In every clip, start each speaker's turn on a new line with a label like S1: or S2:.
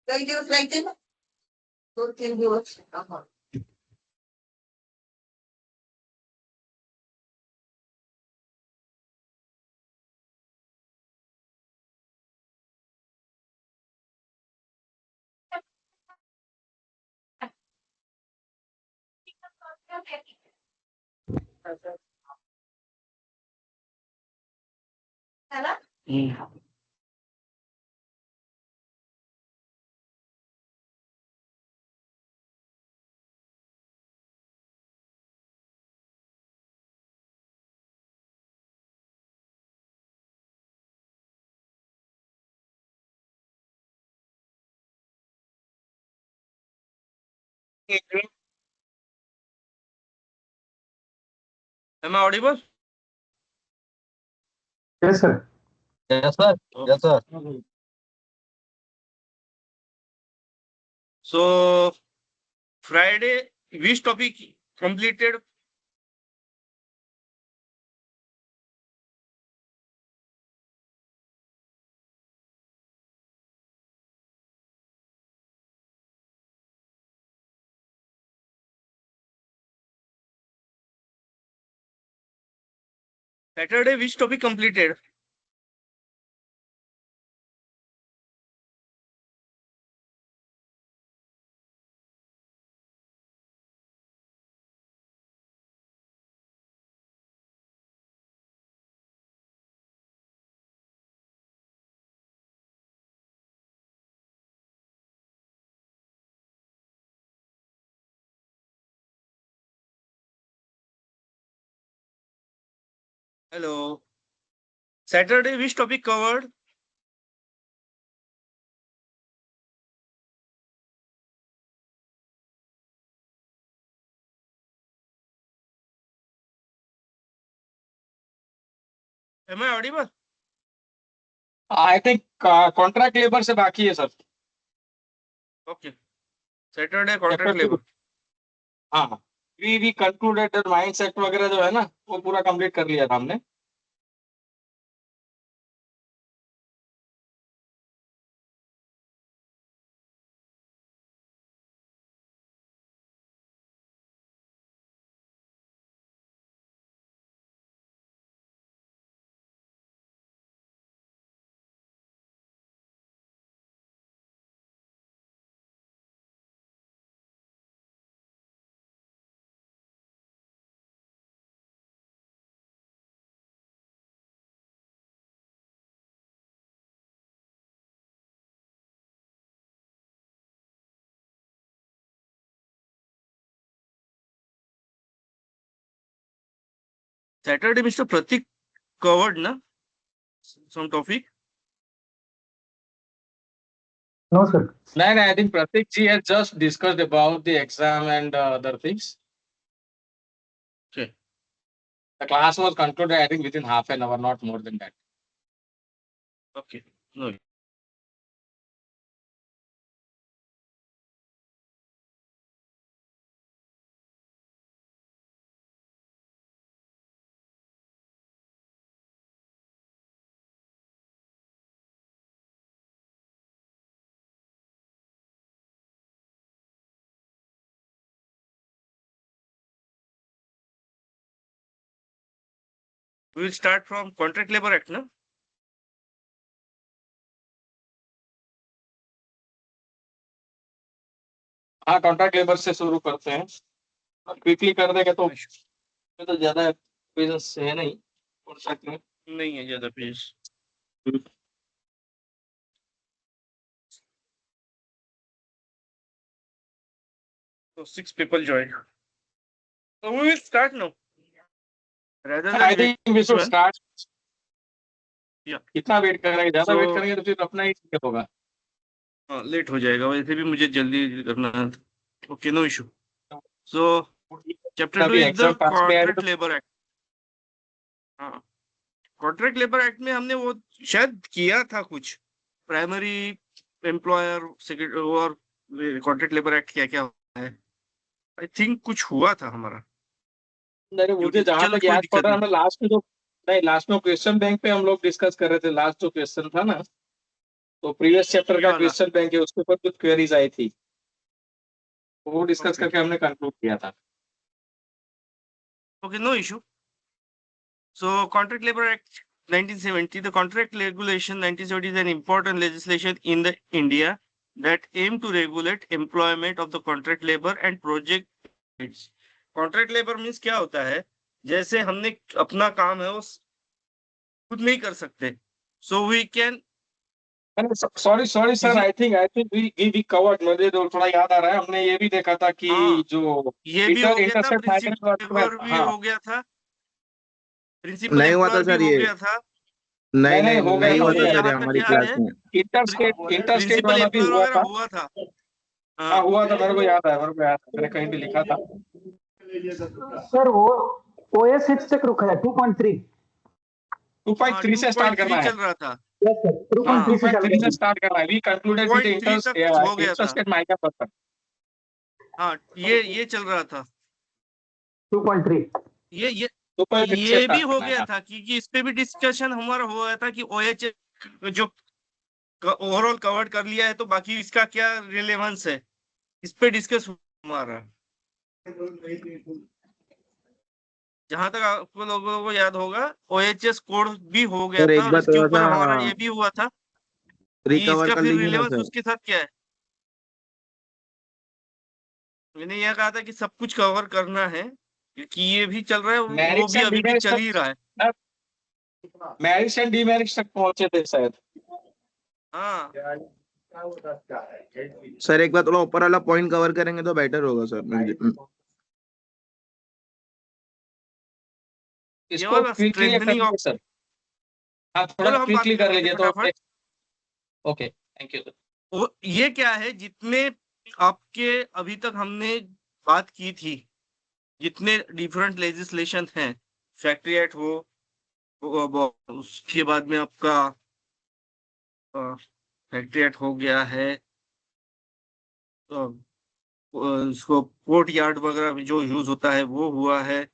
S1: काही दिवस राहायचे ना 2-3 दिवस. झाला?
S2: Am I audible?
S3: Yes, sir.
S4: Yes, sir. Yes, sir.
S2: So Friday, which topic completed? Saturday, which topic completed? Hello. Saturday, which topic covered? Am I audible?
S4: I think contract labor से बाकी है sir.
S2: Okay. Saturday, contract
S4: Chapter
S2: labor.
S4: 2. हाँ. We concluded that mindset वगैरह जो है ना वो पूरा कंप्लीट कर लिया था हमने.
S2: Saturday, Mr. Pratik covered na some topic.
S3: No, sir.
S4: No, I think Pratik ji has just discussed about the exam and other things.
S2: Okay.
S4: The class was concluded, I think, within half an hour, not more than that.
S2: Okay. No. We will start from Contract Labor Act, na?
S4: हाँ, contract labour से शुरू करते हैं. Quickly कर देंगे तो ज्यादा pages है नहीं कॉन्ट्रैक्ट में.
S2: नहीं है ज्यादा page. So 6 people joined. So we will start now. Rather than
S4: I think we should
S2: well,
S4: start.
S2: Yeah.
S4: कितना वेट करेंगे, ज्यादा
S2: So-
S4: वेट करेंगे तो फिर अपना ही ठीक होगा.
S2: हाँ लेट हो जाएगा, वैसे भी मुझे जल्दी करना है. Okay, no issue. So chapter 2
S4: अभी
S2: इज द
S4: एग्जाम पास में आए
S2: कॉन्ट्रैक्ट
S4: तो
S2: लेबर एक्ट. हाँ, कॉन्ट्रैक्ट लेबर एक्ट में हमने वो शायद किया था कुछ प्राइमरी एम्प्लॉयर सेक्रेटरी और कॉन्ट्रैक्ट लेबर एक्ट क्या क्या होता है. आई थिंक कुछ हुआ था हमारा.
S4: नहीं, मुझे जहां
S2: चलो,
S4: तक
S2: कोई
S4: याद
S2: दिक्कत
S4: पड़ रहा है,
S2: नहीं.
S4: हमें लास्ट में जो नहीं लास्ट में क्वेश्चन बैंक पे हम लोग डिस्कस कर रहे थे. लास्ट जो क्वेश्चन था ना तो प्रीवियस चैप्टर
S2: ये
S4: का
S2: वाला।
S4: क्वेश्चन बैंक है, उसके ऊपर कुछ क्वेरीज आई थी, वो डिस्कस
S2: Okay.
S4: करके हमने कंक्लूड किया था।
S2: Okay, no issue. So, Contract Labor Act 1970, the Contract Regulation 1970 is an important legislation in the India that aim to regulate employment of the contract labor and project. Contract labor means क्या होता है? जैसे हमने अपना काम है वो खुद नहीं कर सकते, so we can.
S4: Sorry sir, I think we covered, मुझे तो थोड़ा याद आ रहा है, हमने ये भी देखा था कि
S2: हाँ,
S4: जो
S2: ये भी हो गया था,
S4: इंटरसेप्ट
S2: प्रिंसिपल लेबर भी
S4: हाँ
S2: हो गया था, प्रिंसिपल
S5: नहीं हुआ था
S2: एम्प्लॉयर भी
S5: सर
S2: हो
S5: ये,
S2: गया था।
S5: नहीं
S4: नहीं,
S5: नहीं
S4: हो गया
S5: नहीं
S4: था,
S5: हुआ
S2: मुझे
S5: था
S4: हो
S5: सर
S4: गया
S5: ये
S2: जहां तक
S5: हमारी
S2: याद
S5: क्लास
S2: है,
S5: में।
S4: इंटरस्टेट
S2: प्रिंसिपल
S4: वाला भी
S2: एम्प्लॉयर
S4: हुआ
S2: वगैरह
S4: था।
S2: हुआ था।
S4: हाँ,
S2: हाँ,
S4: हुआ था, मेरे को याद है, मैंने कहीं भी लिखा था।
S3: सर वो OS6 तक रुका है 2.3।
S4: 2.3 से स्टार्ट
S2: 2.3
S4: करना है।
S2: चल रहा था।
S3: यस सर,
S2: हाँ,
S3: 2.3 से चालू
S4: 2.3 से
S3: करना
S4: स्टार्ट करना है। वी कंक्लूडेड विद
S2: 2.3 तक हो गया था।
S4: Interstate migrant person.
S2: हाँ, ये चल रहा था।
S3: 2.3।
S2: ये
S4: 2.3 से
S2: ये भी
S4: स्टार्ट
S2: हो
S4: करना है।
S2: गया था क्योंकि इस पे भी डिस्कशन हमारा हुआ था कि OH जो ओवरऑल कवर कर लिया है तो बाकी इसका क्या रिलेवेंस है, इस पे डिस्कस हमारा। जहां तक आपको लोगों को याद होगा, OHS कोड भी हो गया
S5: सर
S2: था
S5: एक
S2: और
S5: बार
S2: इसके
S5: थोड़ा
S2: ऊपर हमारा
S5: सा
S2: ये भी हुआ था कि
S5: रिकवर
S2: इसका
S5: कर
S2: फिर
S5: लीजिए ना
S2: रिलेवेंस
S5: सर।
S2: उसके साथ क्या है। मैंने यह कहा था कि सब कुछ कवर करना है क्योंकि ये भी चल रहा है, वो
S4: मैरिट्स
S2: भी
S4: एंड
S2: अभी भी
S4: डिमेरिट्स
S2: चल ही रहा है।
S4: मैरिट्स एंड डिमेरिट्स तक पहुंचे थे शायद।
S2: हाँ,
S5: सर एक बार थोड़ा ऊपर वाला पॉइंट कवर करेंगे तो बेटर होगा सर।
S2: ये
S4: इसको
S2: वाला
S4: क्विकली कर
S2: स्ट्रेंथनिंग ऑफ।
S4: लीजिए सर। हाँ, थोड़ा
S2: चलो हम बात
S4: क्विकली कर
S2: करते
S4: लीजिए
S2: हैं
S4: तो।
S2: फटाफट।
S4: Okay, thank you sir.
S2: ये क्या है, जितने आपके अभी तक हमने बात की थी, जितने डिफरेंट लेजिस्लेशन हैं, फैक्ट्री एक्ट हो, उसके बाद में आपका फैक्ट्री एक्ट हो गया है, उसको कोर्ट यार्ड वगैरह में जो यूज होता है वो हुआ है,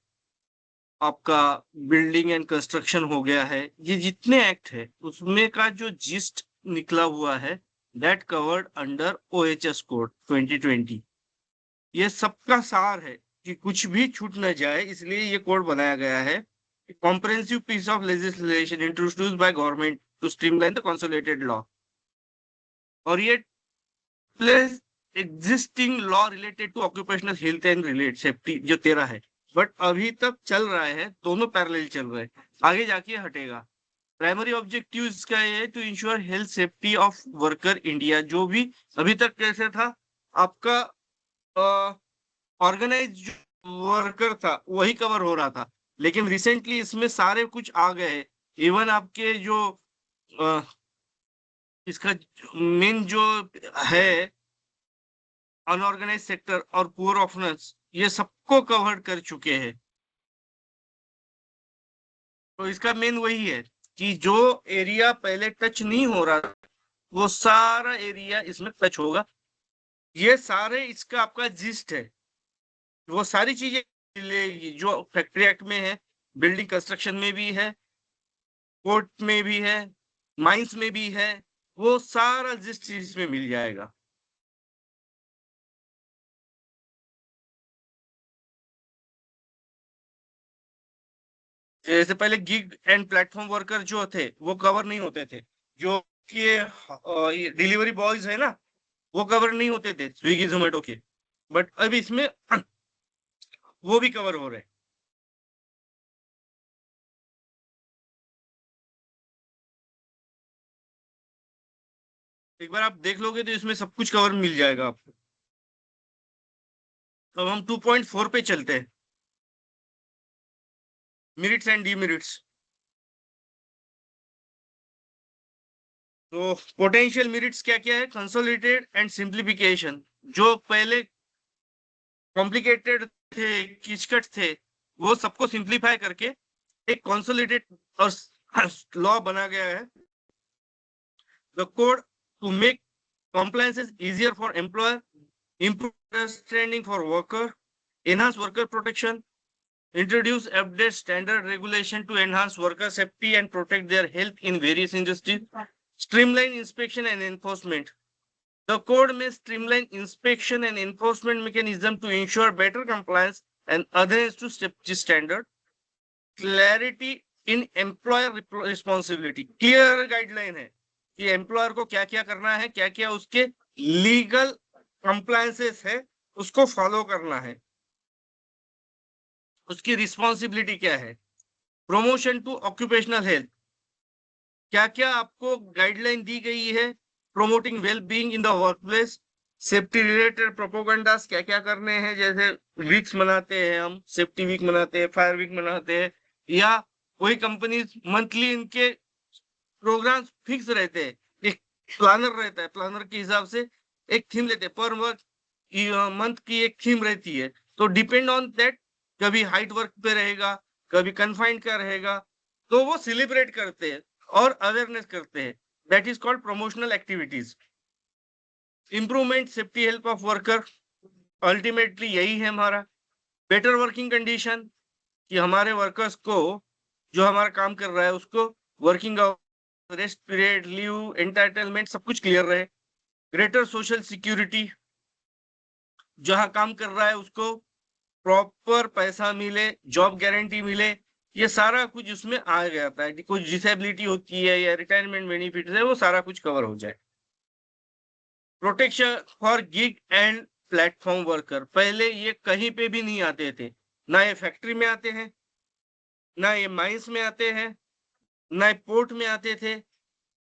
S2: आपका बिल्डिंग एंड कंस्ट्रक्शन हो गया है, ये जितने एक्ट है उसमें का जो जिस्ट निकला हुआ है that covered under OHS code 2020। ये सबका सार है कि कुछ भी छूट न जाए, इसलिए ये कोड बनाया गया है। Comprehensive piece of legislation introduced by government to streamline the consolidated law, और ये plus existing law related to occupational health and relate safety जो 13 है, बट अभी तक चल रहा है, दोनों पैरेलल चल रहे हैं, आगे जाके हटेगा। प्राइमरी ऑब्जेक्टिव इसका ये है to ensure health safety of worker India. जो भी अभी तक कैसे था, आपका ऑर्गेनाइज वर्कर था वही कवर हो रहा था, लेकिन रिसेंटली इसमें सारे कुछ आ गए हैं। इवन आपके जो इसका मेन जो है अनऑर्गेनाइज सेक्टर और पुअर ऑफनर्स, ये सबको कवर कर चुके हैं। तो इसका मेन वही है कि जो एरिया पहले टच नहीं हो रहा वो सारा एरिया इसमें टच होगा। ये सारे इसका आपका जिस्ट है, वो सारी चीजें जो फैक्ट्री एक्ट में है, बिल्डिंग कंस्ट्रक्शन में भी है, कोर्ट में भी है, माइंस में भी है, वो सारा जिस्ट इसमें मिल जाएगा। जैसे पहले गिग एंड प्लेटफॉर्म वर्कर जो थे वो कवर नहीं होते थे, जो कि डिलीवरी बॉयज है ना, वो कवर नहीं होते थे स्विगी जोमेटो के, बट अब इसमें वो भी कवर हो रहे हैं। एक बार आप देख लोगे तो इसमें सब कुछ कवर मिल जाएगा आपको। अब हम 2.4 पे चलते हैं, मेरिट्स एंड डीमेरिट्स। तो पोटेंशियल मेरिट्स क्या क्या है? Consolidated and simplification. जो पहले कॉम्प्लिकेटेड थे, किचकट थे, वो सबको सिंप्लीफाई करके एक कंसोलिडेट और लॉ बना गया है। The code to make compliance easier for employer, improve understanding for worker, enhance worker protection, introduce update standard regulation to enhance worker safety and protect their health in various industries, Streamline inspection and enforcement. The code may streamline inspection and enforcement mechanism to ensure better compliance and adherence to safety standard. Clarity in employer responsibility. Clear guideline है कि employer को क्या क्या करना है, क्या क्या उसके लीगल कंप्लायंसेस है, उसको फॉलो करना है, उसकी रिस्पॉन्सिबिलिटी क्या है. Promotion to occupational health. क्या क्या आपको गाइडलाइन दी गई है promoting well being in the workplace. Safety related propagandas क्या क्या करने हैं, जैसे वीक्स मनाते हैं हम, सेफ्टी वीक मनाते हैं, फायर वीक मनाते हैं, या कोई कंपनी मंथली इनके प्रोग्राम्स फिक्स रहते हैं, एक प्लानर रहता है, प्लानर के हिसाब से एक थीम लेते हैं, पर मंथ की एक थीम रहती है, तो डिपेंड ऑन दैट कभी हाइट वर्क पे रहेगा, कभी कन्फाइंड का रहेगा, तो वो सेलिब्रेट करते हैं और अवेयरनेस करते हैं. That is called promotional activities. Improvement safety health of worker, ultimately यही है हमारा. बेटर वर्किंग कंडीशन, कि हमारे वर्कर्स को जो हमारा काम कर रहा है उसको working rest period, leave, entitlement सब कुछ क्लियर रहे. ग्रेटर सोशल सिक्योरिटी, जहां काम कर रहा है उसको प्रॉपर पैसा मिले, जॉब गारंटी मिले, ये सारा कुछ उसमें आ जाता है. कुछ डिसेबिलिटी होती है या रिटायरमेंट बेनिफिट है, वो सारा कुछ कवर हो जाए. Protection for gig and platform worker. पहले ये कहीं पे भी नहीं आते थे, ना ये फैक्ट्री में आते हैं, ना ये माइंस में आते हैं, ना ये पोर्ट में आते थे,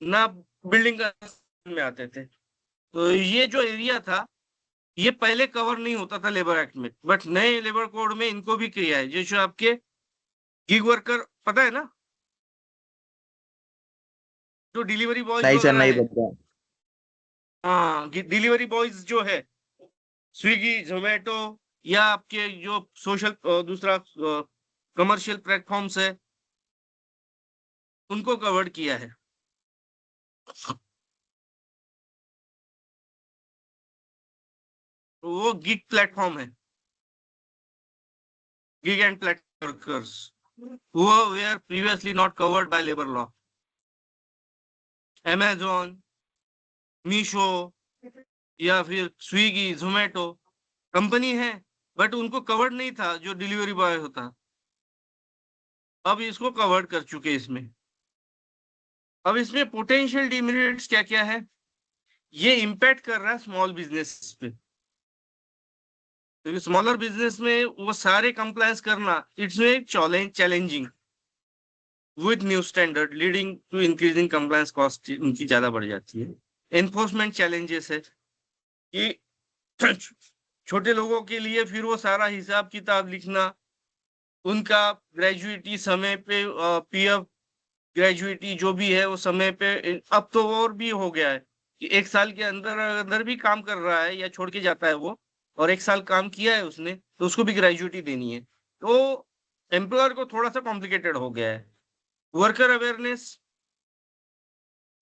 S2: ना बिल्डिंग में आते थे. तो ये जो एरिया था ये पहले कवर नहीं होता था लेबर एक्ट में, बट नए लेबर कोड में इनको भी किया है. जैसे आपके गिग वर्कर पता है ना, जो डिलीवरी बॉय
S5: नहीं सर, नहीं पता.
S2: हाँ, डिलीवरी बॉयज जो है स्विगी, जोमेटो, या आपके जो सोशल दूसरा कमर्शियल प्लेटफॉर्म्स है, उनको कवर किया है. तो वो गिग प्लेटफॉर्म है, gig and platform workers who were previously not covered by labor law. Amazon, Meesho या फिर स्विगी, जोमेटो कंपनी है, बट उनको कवर्ड नहीं था जो डिलीवरी बॉय होता. अब इसको कवर्ड कर चुके इसमें. अब इसमें पोटेंशियल डिमेरिट्स क्या क्या है, ये इम्पैक्ट कर रहा है स्मॉल बिजनेस पे. क्योंकि स्मॉलर बिजनेस में वो सारे कंप्लायंस करना it's challenging with new standard leading to increasing compliance cost उनकी ज्यादा बढ़ जाती है. एनफोर्समेंट चैलेंजेस है कि छोटे लोगों के लिए फिर वो सारा हिसाब किताब लिखना, उनका ग्रेजुएटी समय पे, पीएफ ग्रेजुएटी जो भी है वो समय पे. अब तो और भी हो गया है कि 1 साल के अंदर अंदर भी काम कर रहा है या छोड़ के जाता है वो, और 1 साल काम किया है उसने, तो उसको भी ग्रेजुएटी देनी है. तो एम्प्लॉयर को थोड़ा सा कॉम्प्लिकेटेड हो गया है. वर्कर अवेयरनेस,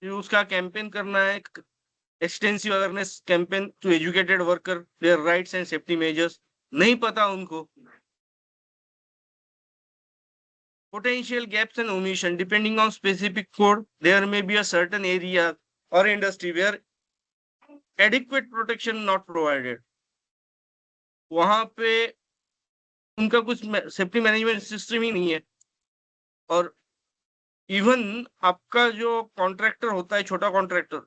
S2: उसका कैंपेन करना है, extensive awareness campaign to educated worker their rights and safety measures. नहीं पता उनको. Potential gaps and omission depending on specific code, there may be a certain area or industry where adequate protection not provided. वहां पे उनका कुछ safety management system ही नहीं है. और इवन आपका जो कॉन्ट्रैक्टर होता है, छोटा कॉन्ट्रैक्टर,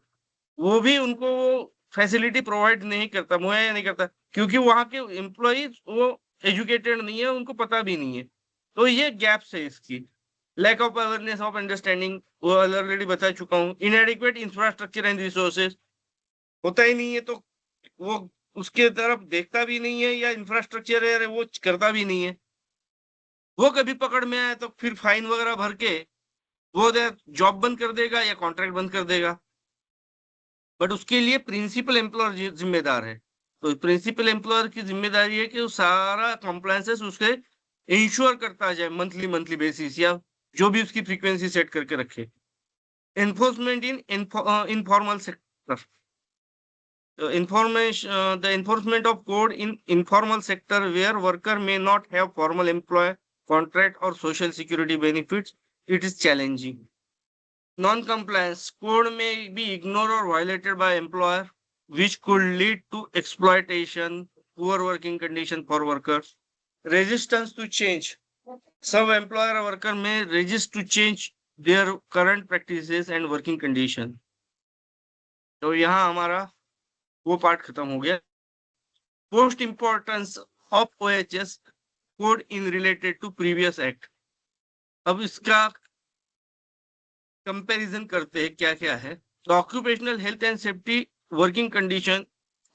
S2: वो भी उनको फैसिलिटी प्रोवाइड नहीं करता, मुहैया नहीं करता, क्योंकि वहां के एम्प्लॉइज वो एजुकेटेड नहीं है, उनको पता भी नहीं है. तो ये गैप्स है इसकी. Lack of awareness of understanding, वो ऑलरेडी बता चुका हूँ. इनएडिक्वेट इंफ्रास्ट्रक्चर एंड रिसोर्सेज, होता ही नहीं है तो वो उसके तरफ देखता भी नहीं है, या इंफ्रास्ट्रक्चर है वो करता भी नहीं है. वो कभी पकड़ में आए तो फिर फाइन वगैरह भर के वो जॉब बंद कर देगा या कॉन्ट्रैक्ट बंद कर देगा. बट उसके लिए प्रिंसिपल एम्प्लॉयर जिम्मेदार है. तो प्रिंसिपल एम्प्लॉयर की जिम्मेदारी है कि वो सारा कॉम्प्लायंसेस उसके इंश्योर करता जाए मंथली बेसिस, या जो भी उसकी फ्रीक्वेंसी सेट करके रखे. Enforcement in informal sector, the enforcement of code in informal sector where worker may not have formal employer contract or social security benefits, it is challenging. Non compliance code में be ignore और violated by employer which could lead to exploitation, poor working condition for workers, resistance to change. Some employer or worker may resist to change their current practices and working condition. तो यहाँ हमारा वो part खत्म हो गया. Post importance of OHS code in related to previous act. अब इसका comparison करते हैं क्या क्या है. The occupational health and safety working condition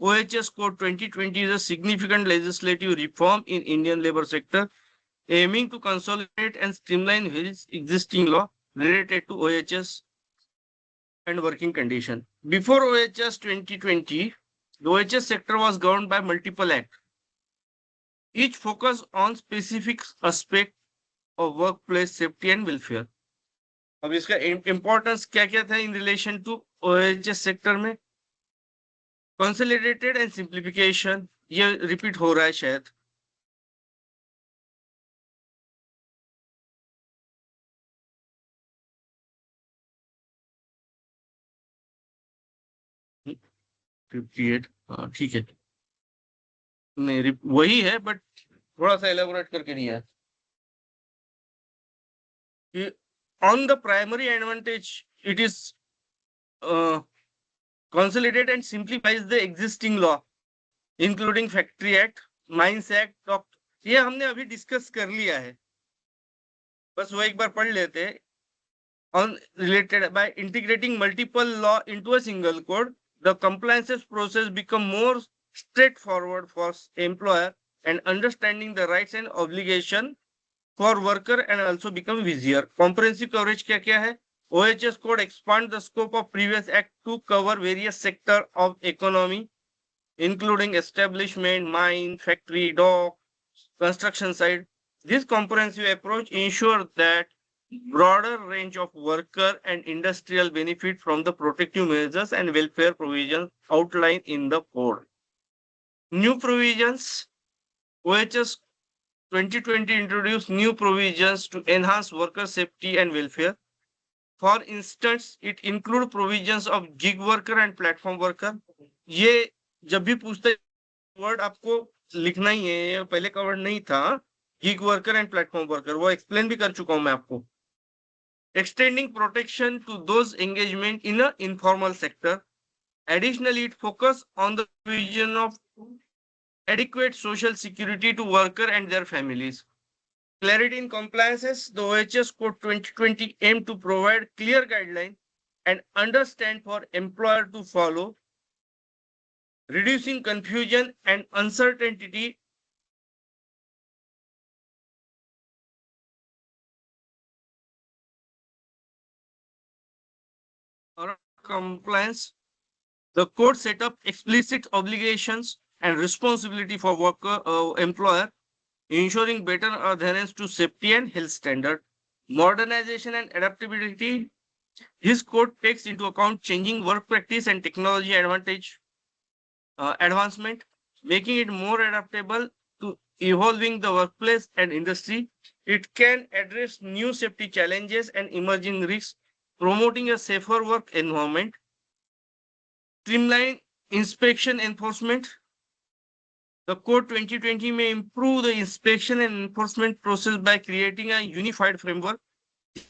S2: OHS code 2020 is a significant legislative reform in Indian labor sector aiming to consolidate and streamline various existing law related to OHS and working condition. Before OHS 2020, the OHS sector was governed by multiple acts, each focused on specific aspect of workplace safety and welfare. अब इसका importance क्या क्या था in relation to OHS sector में. Consolidated and simplification, ये repeat हो रहा है शायद. ठीक है, नहीं वही है बट थोड़ा सा एलेबोरेट करके नहीं है. On the primary advantage, it is consolidate and simplifies the existing law, including Factory Act, Mines Act. ये हमने अभी डिस्कस कर लिया है, बस वो एक बार पढ़ लेते हैं. On related by integrating multiple law into a single code, the compliance process become more straightforward for employer and understanding the rights and obligation for worker and also become easier. Comprehensive coverage क्या क्या है. OHS code expand the scope of previous act to cover various sector of economy, including establishment, mine, factory, dock, construction site. This comprehensive approach ensures that broader range of worker and industrial benefit from the protective measures and welfare provisions outlined in the code. New provisions. OHS 2020 introduced new provisions to enhance worker safety and welfare. For instance, it include provisions of gig worker and platform worker. ये जब भी पूछते word आपको लिखना ही है, ये पहले का वर्ड नहीं था. Gig worker and platform worker वो एक्सप्लेन भी कर चुका हूं मैं आपको. Extending protection to those engagement in an informal sector. Additionally, it focus on the provision of adequate social security to worker and their families. Clarity in compliances. The OHS Code 2020 aim to provide clear guidelines and understand for employer to follow, reducing confusion and uncertainty. Or compliance. The code set up explicit obligations and responsibility for worker employer, ensuring better adherence to safety and health standard. Modernization and adaptability. This code takes into account changing work practice and technology advancement, making it more adaptable to evolving the workplace and industry. It can address new safety challenges and emerging risks, promoting a safer work environment. Streamline inspection enforcement. The Code 2020 may improve the inspection and enforcement process by creating a unified framework.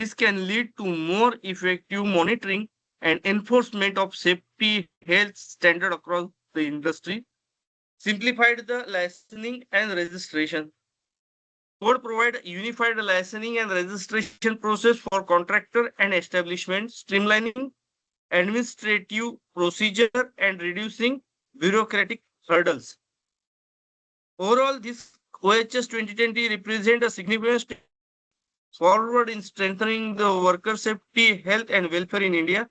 S2: This can lead to more effective monitoring and enforcement of safety health standard across the industry. Simplified the licensing and registration. Code provide unified licensing and registration process for contractor and establishment, streamlining administrative procedure and reducing bureaucratic hurdles. Overall, this OHS 2020 represents a significant step forward in strengthening the worker safety, health, and welfare in India.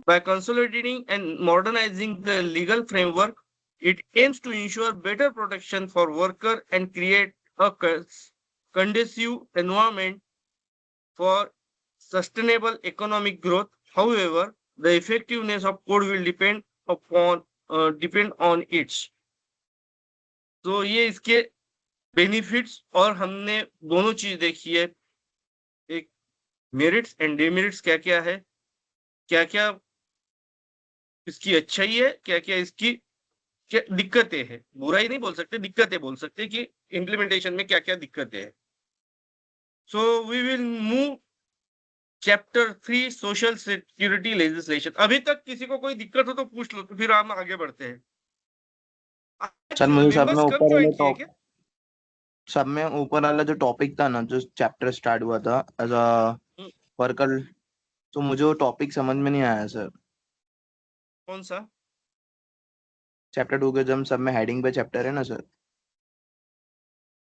S2: By consolidating and modernizing the legal framework, it aims to ensure better protection for workers and create a conducive environment for sustainable economic growth. However, the effectiveness of code will depend on its. तो ये इसके benefits और हमने दोनों चीज देखी है, एक मेरिट्स एंड डिमेरिट्स क्या क्या है. क्या क्या इसकी अच्छाई है, क्या क्या इसकी क्या दिक्कतें हैं। बुराई नहीं बोल सकते, दिक्कतें बोल सकते कि इम्प्लीमेंटेशन में क्या क्या दिक्कतें हैं। So we will move chapter 3 social security legislation. अभी तक किसी को कोई दिक्कत हो तो पूछ लो, तो फिर हम आगे बढ़ते हैं।
S5: सर मुझे सब में
S2: मेंबर्स कब
S5: ऊपर
S2: ज्वाइन
S5: वाले
S2: किए
S5: टॉप
S2: क्या?
S5: सब में ऊपर वाला जो टॉपिक था ना, जो चैप्टर स्टार्ट हुआ था एज अ
S2: हम्म,
S5: वर्कर, तो मुझे वो टॉपिक समझ में नहीं आया सर।
S2: कौन सा?
S5: चैप्टर 2 के जब सब में हेडिंग पे चैप्टर है ना sir.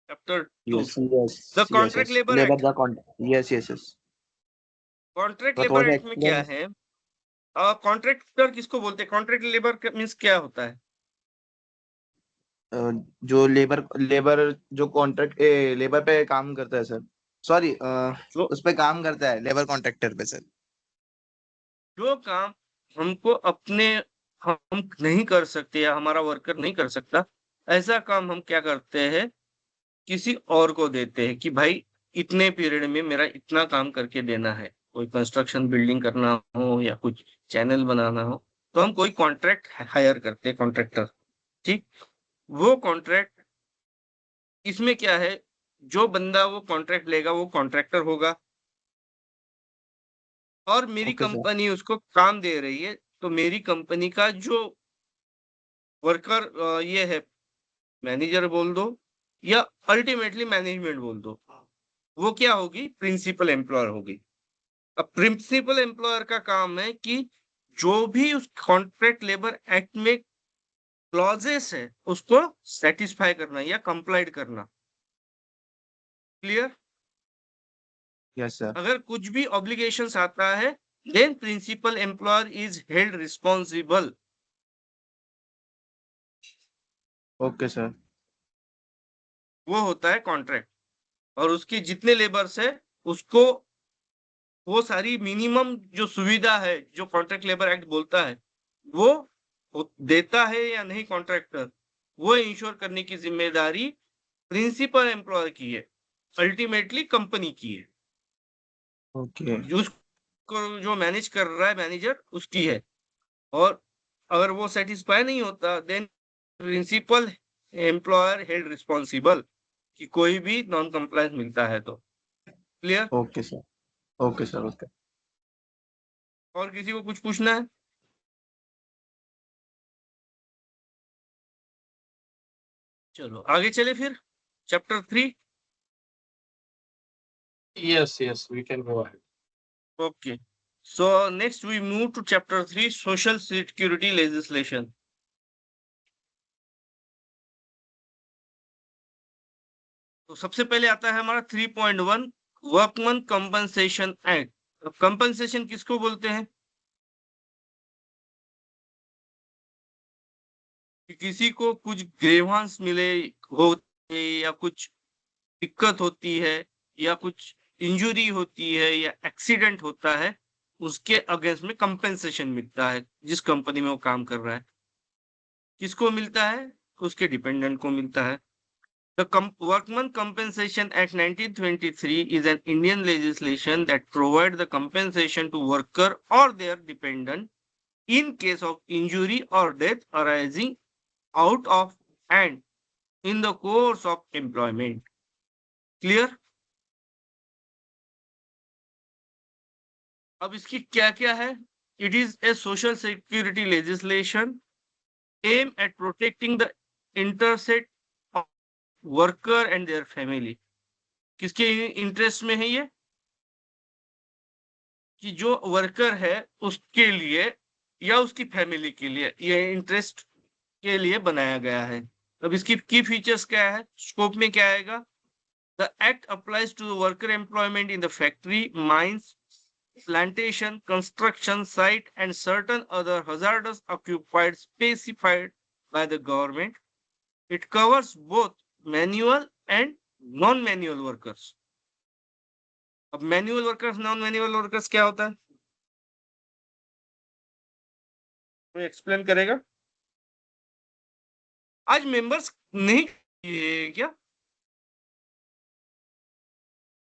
S2: Chapter 2
S5: yes yes
S2: the
S5: yes
S2: contract
S5: yes
S2: labour
S5: labour
S2: act.
S5: The contract, yes yes yes.
S2: Contract
S5: तो
S2: लेबर
S5: थोड़ा सा
S2: एक्ट में क्या
S5: एक्सप्लेन।
S2: है? कॉन्ट्रैक्टर किसको बोलते हैं? कॉन्ट्रैक्ट लेबर मीन्स क्या होता है?
S5: जो लेबर लेबर जो कॉन्ट्रैक्ट लेबर पे काम करता है सर, सॉरी
S2: जो
S5: उस पे काम करता है लेबर कॉन्ट्रैक्टर पे सर।
S2: जो काम हमको अपने हम नहीं कर सकते या हमारा वर्कर नहीं कर सकता, ऐसा काम हम क्या करते हैं, किसी और को देते हैं कि भाई इतने पीरियड में मेरा इतना काम करके देना है। कोई कंस्ट्रक्शन बिल्डिंग करना हो या कुछ चैनल बनाना हो, तो हम कोई कॉन्ट्रैक्ट हायर करते हैं, कॉन्ट्रैक्टर। ठीक। वो कॉन्ट्रैक्ट, इसमें क्या है, जो बंदा वो कॉन्ट्रैक्ट लेगा वो कॉन्ट्रैक्टर होगा, और मेरी
S5: ओके सर।
S2: कंपनी उसको काम दे रही है, तो मेरी कंपनी का जो वर्कर ये है, मैनेजर बोल दो या अल्टीमेटली मैनेजमेंट बोल दो, वो क्या होगी, प्रिंसिपल एम्प्लॉयर होगी। अब प्रिंसिपल एम्प्लॉयर का काम है कि जो भी उस कॉन्ट्रैक्ट लेबर एक्ट में क्लॉजेस है उसको सेटिस्फाई करना या कंप्लाइड करना। क्लियर?
S5: Yes sir.
S2: अगर कुछ भी ऑब्लिगेशंस आता है, then principal employer is held responsible.
S5: Okay sir.
S2: वो होता है कॉन्ट्रैक्ट, और उसके जितने लेबर्स है उसको वो सारी मिनिमम जो सुविधा है जो कॉन्ट्रैक्ट लेबर एक्ट बोलता है, वो देता है या नहीं कॉन्ट्रैक्टर, वो इंश्योर करने की जिम्मेदारी प्रिंसिपल एम्प्लॉयर की है, अल्टीमेटली कंपनी की है।
S5: ओके
S2: जो उसको जो मैनेज कर रहा है मैनेजर, उसकी है। और अगर वो सेटिस्फाई नहीं होता, then principal employer held responsible, कि कोई भी नॉन कंप्लायंस मिलता है तो। Clear?
S5: Okay sir. Okay sir. Okay.
S2: और किसी को कुछ पूछना है? चलो आगे चले फिर, chapter 3।
S4: Yes, yes, we can go ahead.
S2: Okay. So next we move to chapter 3 social security legislation. तो सबसे पहले आता है हमारा 3.1 वर्कमैन कंपनसेशन एक्ट। कंपनसेशन किसको बोलते हैं? कि किसी को कुछ ग्रीवांस मिले होते, या कुछ दिक्कत होती है, या कुछ इंजुरी होती है, या एक्सीडेंट होता है, उसके अगेंस्ट में कंपनसेशन मिलता है जिस कंपनी में वो काम कर रहा है। किसको मिलता है? उसके डिपेंडेंट को मिलता है। The Workman Compensation Act 1923 is an Indian legislation that provides the compensation to worker or their dependent in case of injury or death arising out of and in the course of employment. Clear? अब इसकी क्या क्या है? It is a social security legislation aimed at protecting the interest of worker and their family. किसके interest में है ये? कि जो वर्कर है उसके लिए या उसकी फैमिली के लिए ये इंटरेस्ट के लिए बनाया गया है। अब इसकी की फीचर्स क्या है, स्कोप में क्या आएगा? The act applies to worker employment in the factory, mines, plantation, construction site and certain other hazardous occupied specified by the government. It covers both manual and non manual workers. अब manual workers, non manual workers क्या होता है, कोई explain करेगा? आज members नहीं किए क्या?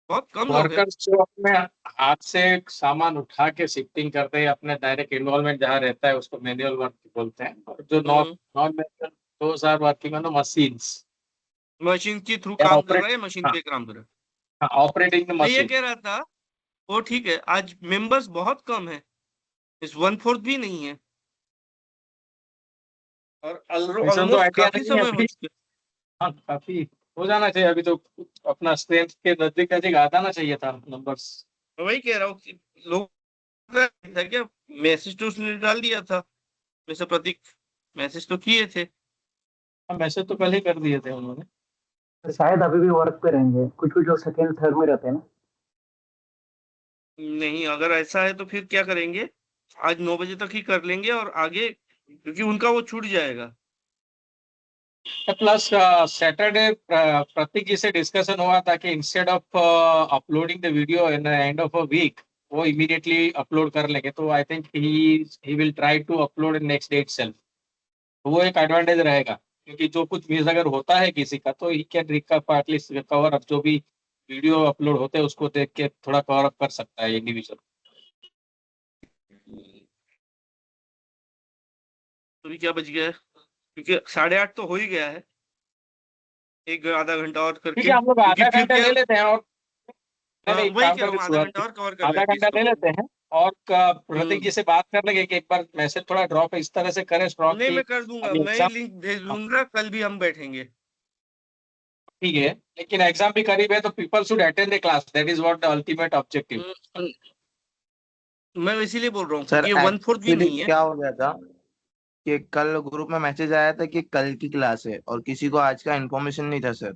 S2: बहुत कम लोग हैं।
S4: वर्कर्स जो अपने हाथ से सामान उठा के शिफ्टिंग करते हैं, अपने डायरेक्ट इन्वॉल्वमेंट जहाँ रहता है उसको मैनुअल वर्क बोलते हैं, और जो non non manual those are working on the machines
S2: machine के थ्रू
S4: या
S2: काम कर
S4: ऑपरेट,
S2: रहा है, मशीन
S4: हाँ
S2: पे काम कर रहा है।
S4: ऑपरेटिंग द
S2: मैं ये
S4: मशीन।
S2: कह रहा था, वो ठीक है, आज मेंबर्स बहुत कम है, इस 1/4 भी नहीं है, और
S4: ऐसा तो
S2: ऑलमोस्ट
S4: आइडिया
S2: काफी
S4: नहीं है
S2: समय हो
S4: अभी।
S2: चुके।
S4: हाँ, काफी हो जाना चाहिए, अभी तो अपना स्ट्रेंथ के नजदीक नजदीक आ जाना चाहिए था नंबर्स।
S2: मैं वही कह रहा हूँ कि लोग था क्या, मैसेज तो उसने डाल दिया था, मिस्टर प्रतीक, मैसेज तो किए थे।
S4: मैसेज तो पहले ही कर दिए थे उन्होंने।
S3: तो शायद अभी भी वर्क पे रहेंगे, कुछ कुछ जो सेकंड थर्ड में रहते हैं ना।
S2: नहीं, अगर ऐसा है तो फिर क्या करेंगे, आज 9 बजे तक ही कर लेंगे और आगे, क्योंकि उनका वो छूट जाएगा।
S4: प्लस सैटरडे प्रतीक जी से डिस्कशन हुआ था कि instead of uploading the video in the end of a week, वो इमीडिएटली अपलोड कर लेंगे, तो I think he will try to upload in next day itself. वो एक एडवांटेज रहेगा, क्योंकि जो कुछ मिस अगर होता है किसी का तो he can recover, at least cover up, जो भी वीडियो अपलोड होते हैं उसको देख के थोड़ा कवर अप कर सकता है इंडिविजुअल।
S2: तो भी क्या बच गया है, क्योंकि 8:30 तो हो ही गया है, एक आधा घंटा और
S4: ठीक
S2: करके,
S4: है, हम लोग
S2: क्योंकि
S4: आधा
S2: फिर
S4: घंटा
S2: क्या,
S4: ले लेते हैं, और नहीं नहीं,
S2: वही
S4: काम
S2: कह रहा
S4: करके
S2: हूँ, आधा घंटा और कवर कर
S4: आधा
S2: लेते
S4: घंटा
S2: इसको।
S4: ले लेते हैं, और प्रतीक जी से बात कर लेंगे कि एक बार मैसेज थोड़ा ड्रॉप इस तरह से करें स्ट्रॉन्ग
S2: नहीं,
S4: की
S2: मैं कर दूंगा,
S4: अभी
S2: मैं ही
S4: एग्जाम।
S2: लिंक भेज दूंगा, कल भी हम बैठेंगे।
S4: ठीक है, लेकिन एग्जाम भी करीब है तो people should attend the class, that is what the ultimate objective.
S2: Hmm, मैं इसीलिए बोल रहा हूँ,
S5: सर
S2: क्योंकि ये 1/4 भी
S5: एक्चुअली
S2: नहीं है।
S5: क्या हो गया था कि कल ग्रुप में मैसेज आया था कि कल की क्लास है और किसी को आज का इन्फॉर्मेशन नहीं था सर।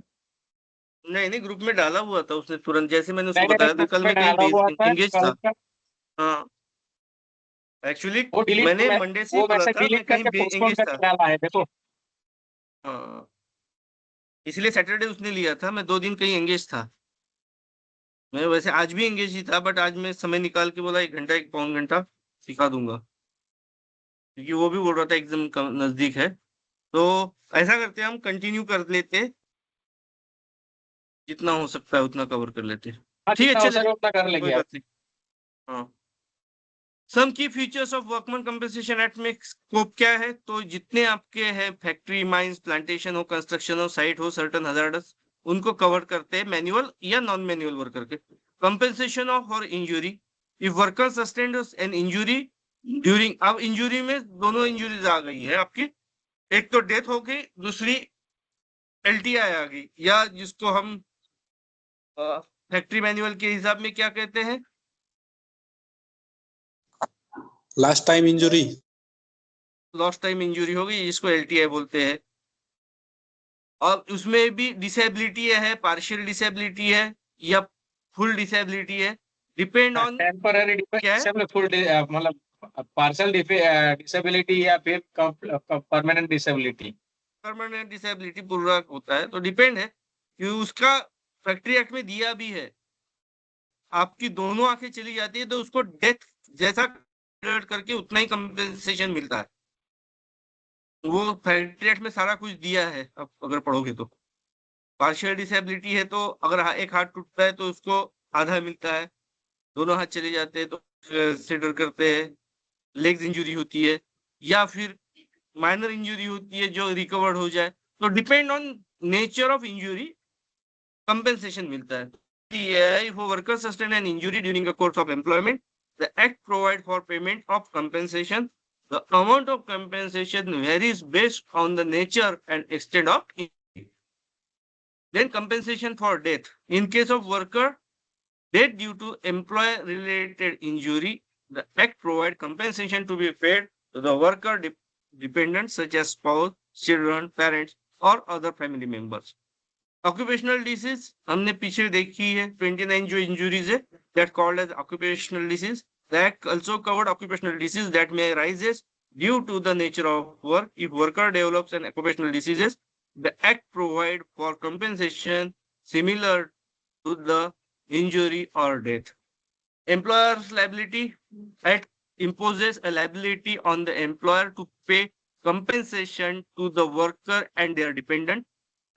S2: नहीं नहीं, ग्रुप में डाला हुआ था उसने तुरंत, जैसे मैंने उसको
S4: नहीं नहीं,
S2: बताया था,
S4: ग्रुप
S2: कल
S4: में
S2: मैं कहीं
S4: डाला हुआ था
S2: एंगेज
S4: कल
S2: था।
S4: का।
S2: हाँ, एक्चुअली
S4: वो डिलीट,
S2: मैंने मंडे से ही
S4: वो
S2: बोला
S4: मैसेज
S2: था, मैं
S4: डिलीट
S2: कहीं
S4: करके पोस्टपोन
S2: एंगेज था।
S4: करके डाला है, देखो।
S2: हाँ, इसलिए सैटरडे उसने लिया था, मैं 2 दिन कहीं एंगेज था। मैं वैसे आज भी एंगेज ही था, बट आज मैं समय निकाल के बोला 1 घंटा, 1 पौन घंटा सिखा दूंगा, क्योंकि वो भी बोल रहा था एग्जाम नजदीक है। तो ऐसा करते हैं, हम कंटिन्यू कर लेते, जितना हो सकता है उतना कवर कर लेते।
S4: हाँ,
S2: ठीक है,
S4: जितना हो
S2: चले,
S4: सके उतना कर
S2: कोई
S4: लेंगे आप।
S2: बात नहीं। हाँ, some key features of workman compensation act में स्कोप क्या है, तो जितने आपके हैं फैक्ट्री, माइंस, प्लांटेशन हो, कंस्ट्रक्शन हो, साइट हो, सर्टन हजार्डस, उनको कवर करते हैं, मैनुअल या नॉन मैनुअल वर्कर के। कंपनसेशन ऑफ और injury, if worker sustained an injury during, अब इंजुरी में दोनों इंजुरीज आ गई है आपकी, एक तो डेथ हो गई, दूसरी एलटीआई आ गई, या जिसको हम फैक्ट्री मैनुअल के हिसाब में क्या कहते हैं,
S6: last time injury.
S2: Lost time injury हो गई, जिसको एलटीआई बोलते हैं। और उसमें भी डिसेबिलिटी है, पार्शियल डिसेबिलिटी है या फुल डिसेबिलिटी है, डिपेंड ऑन
S4: टेम्पररी
S2: क्या है,
S4: फुल, मतलब पार्शियल डिसेबिलिटी या फिर परमानेंट डिसेबिलिटी।
S2: परमानेंट डिसेबिलिटी पूरा होता है, तो डिपेंड है कि उसका फैक्ट्री एक्ट में दिया भी है, आपकी दोनों आंखें चली जाती है तो उसको डेथ जैसा करके उतना ही कंपेंसेशन मिलता है। वो फैक्ट्री एक्ट में सारा कुछ दिया है, अब अगर पढ़ोगे तो। पार्शियल डिसेबिलिटी है तो अगर एक हाथ टूटता है तो उसको आधा मिलता है, दोनों हाथ चले जाते हैं तो कंसिडर करते हैं, लेग्स इंजुरी होती है, या फिर माइनर इंजुरी होती है जो रिकवर्ड हो जाए, तो depend on nature of injury compensation मिलता है। If a worker sustain an injury during the course of employment, the act provide for payment of compensation. The amount of compensation varies based on the nature and extent of injury. Then compensation for death. In case of worker death due to employer related injury, the act provide compensation to be paid to the worker dependents such as spouse, children, parents or other family members. Occupational disease हमने पीछे देखी है, 29 जो injuries है, that called as occupational disease. The act also covered occupational disease that may arise due to the nature of work. If worker develops an occupational diseases, the act provide for compensation similar to the injury or death. Employer's liability act imposes a liability on the employer to pay compensation to the worker and their dependent.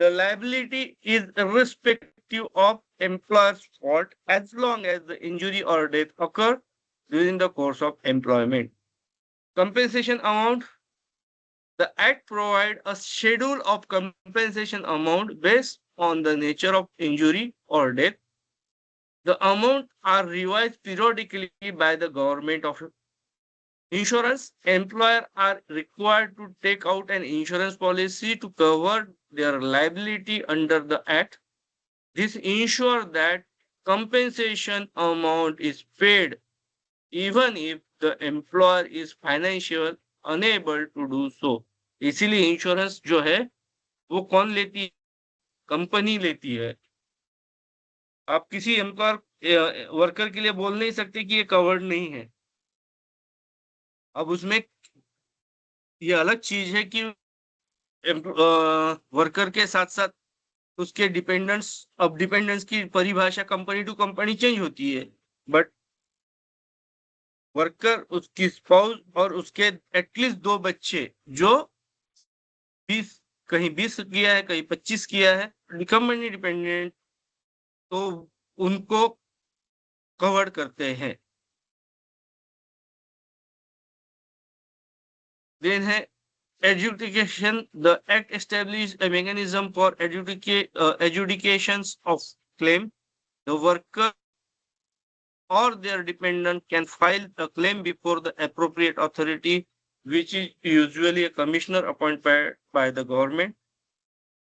S2: The liability is irrespective of employer's fault as long as the injury or death occur during the course of employment. Compensation amount. The Act provides a schedule of compensation amount based on the nature of injury or death. The amount are revised periodically by the government of insurance. Employer are required to take out an insurance policy to cover their liability under the Act. This ensures that compensation amount is paid even if the employer is financially unable to do so. इसीलिए insurance जो है वो कौन लेती है? Company लेती है. आप किसी एम्प्लॉयर वर्कर के लिए बोल नहीं सकते कि ये कवर्ड नहीं है. अब उसमें ये अलग चीज है कि वर्कर के साथ साथ उसके डिपेंडेंट्स, अब डिपेंडेंट्स की परिभाषा कंपनी टू कंपनी चेंज होती है, बट वर्कर, उसकी स्पाउस और उसके एटलीस्ट 2 बच्चे जो 20 कहीं 20 किया है, कहीं 25 किया है, कंपनी डिपेंडेंट, तो उनको कवर करते हैं. देन है adjudication. The act establishes a mechanism for adjudications of claim. The worker or their dependent can file a claim before the appropriate authority, which is usually a commissioner appointed by the government.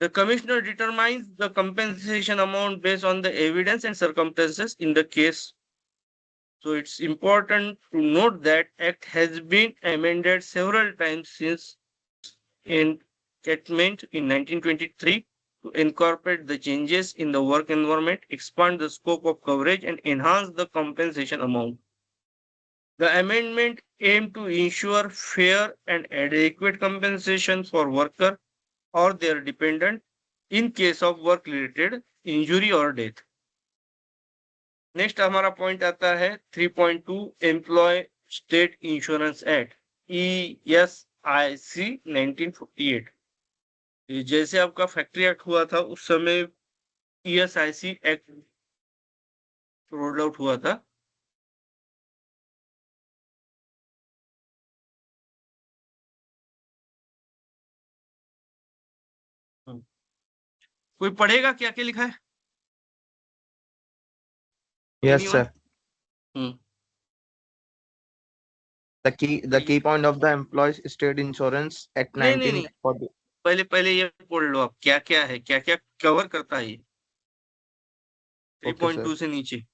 S2: The commissioner determines the compensation amount based on the evidence and circumstances in the case. So it's important to note that Act has been amended several times since enactment in 1923 to incorporate the changes in the work environment, expand the scope of coverage, and enhance the compensation amount. The amendment aimed to ensure fair and adequate compensation for worker or their dependent in case of work-related injury or death. Next हमारा point आता है 3.2 employee state insurance act ESIC 1948. जैसे आपका factory act हुआ था उस समय ESIC act roll out हुआ था. कोई पढ़ेगा क्या क्या लिखा है?
S5: Yes,
S2: Anyone?
S5: sir. The key point of the Employees State Insurance Act
S2: नहीं,
S5: 1940.
S2: पहले ये पढ़ लो आप, क्या क्या है, क्या क्या कवर करता है ये 3.2 से नीचे.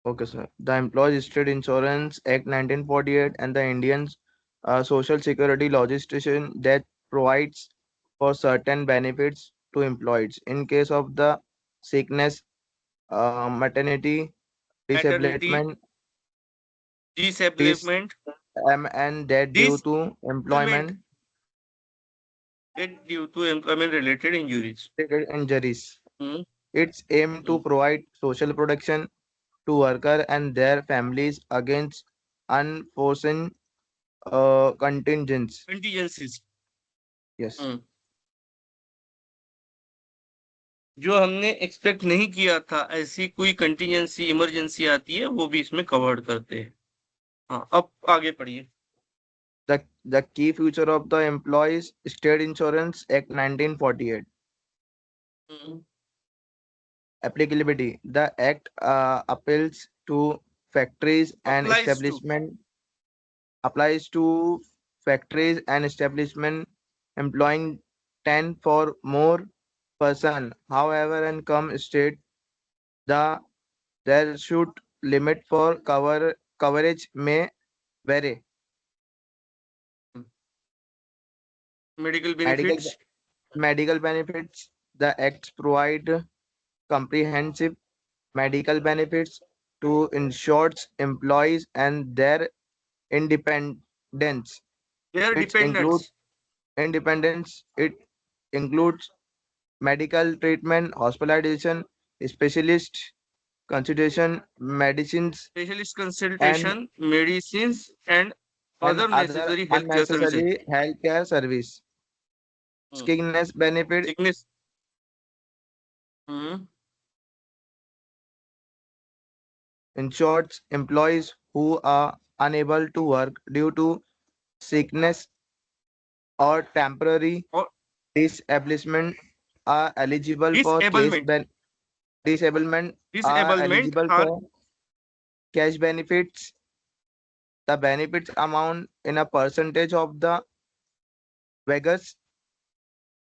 S5: Okay, sir. The Employees State Insurance Act 1948 and the Indian Social Security legislation that provides for certain benefits to employees in case of the sickness, maternity, disablement,
S2: disablement,
S5: and death due to employment
S2: due to employment related injuries.
S5: injuries.
S2: Hmm.
S5: Its aim to provide social protection to workers and their families against unforeseen
S2: Contingencies.
S5: Yes.
S2: जो हमने expect नहीं किया था, ऐसी कोई contingency emergency आती है, वो भी इसमें कवर्ड करते हैं. हाँ, अब आगे पढ़िए.
S5: The key feature of the Employees State Insurance Act 1948. Applicability. The Act appeals to factories and
S2: Applies to.
S5: establishment. Applies to factories and establishment employing 10 for more person. However, in some state, there should limit for coverage may vary.
S2: Medical benefits.
S5: Medical benefits. The acts provide comprehensive medical benefits to insured employees and their independence.
S2: Their dependents.
S5: It includes medical treatment, hospitalization, specialist consultation, medicines,
S2: Specialist consultation, medicines, and other necessary healthcare services.
S5: unnecessary healthcare service. Sickness benefit.
S2: Sickness.
S5: insures employees who are unable to work due to sickness or temporary
S2: और
S5: disablement are eligible for
S2: disablement
S5: disablement are
S2: disablement
S5: eligible
S2: are
S5: for cash benefits. The benefits amount in a percentage of the wages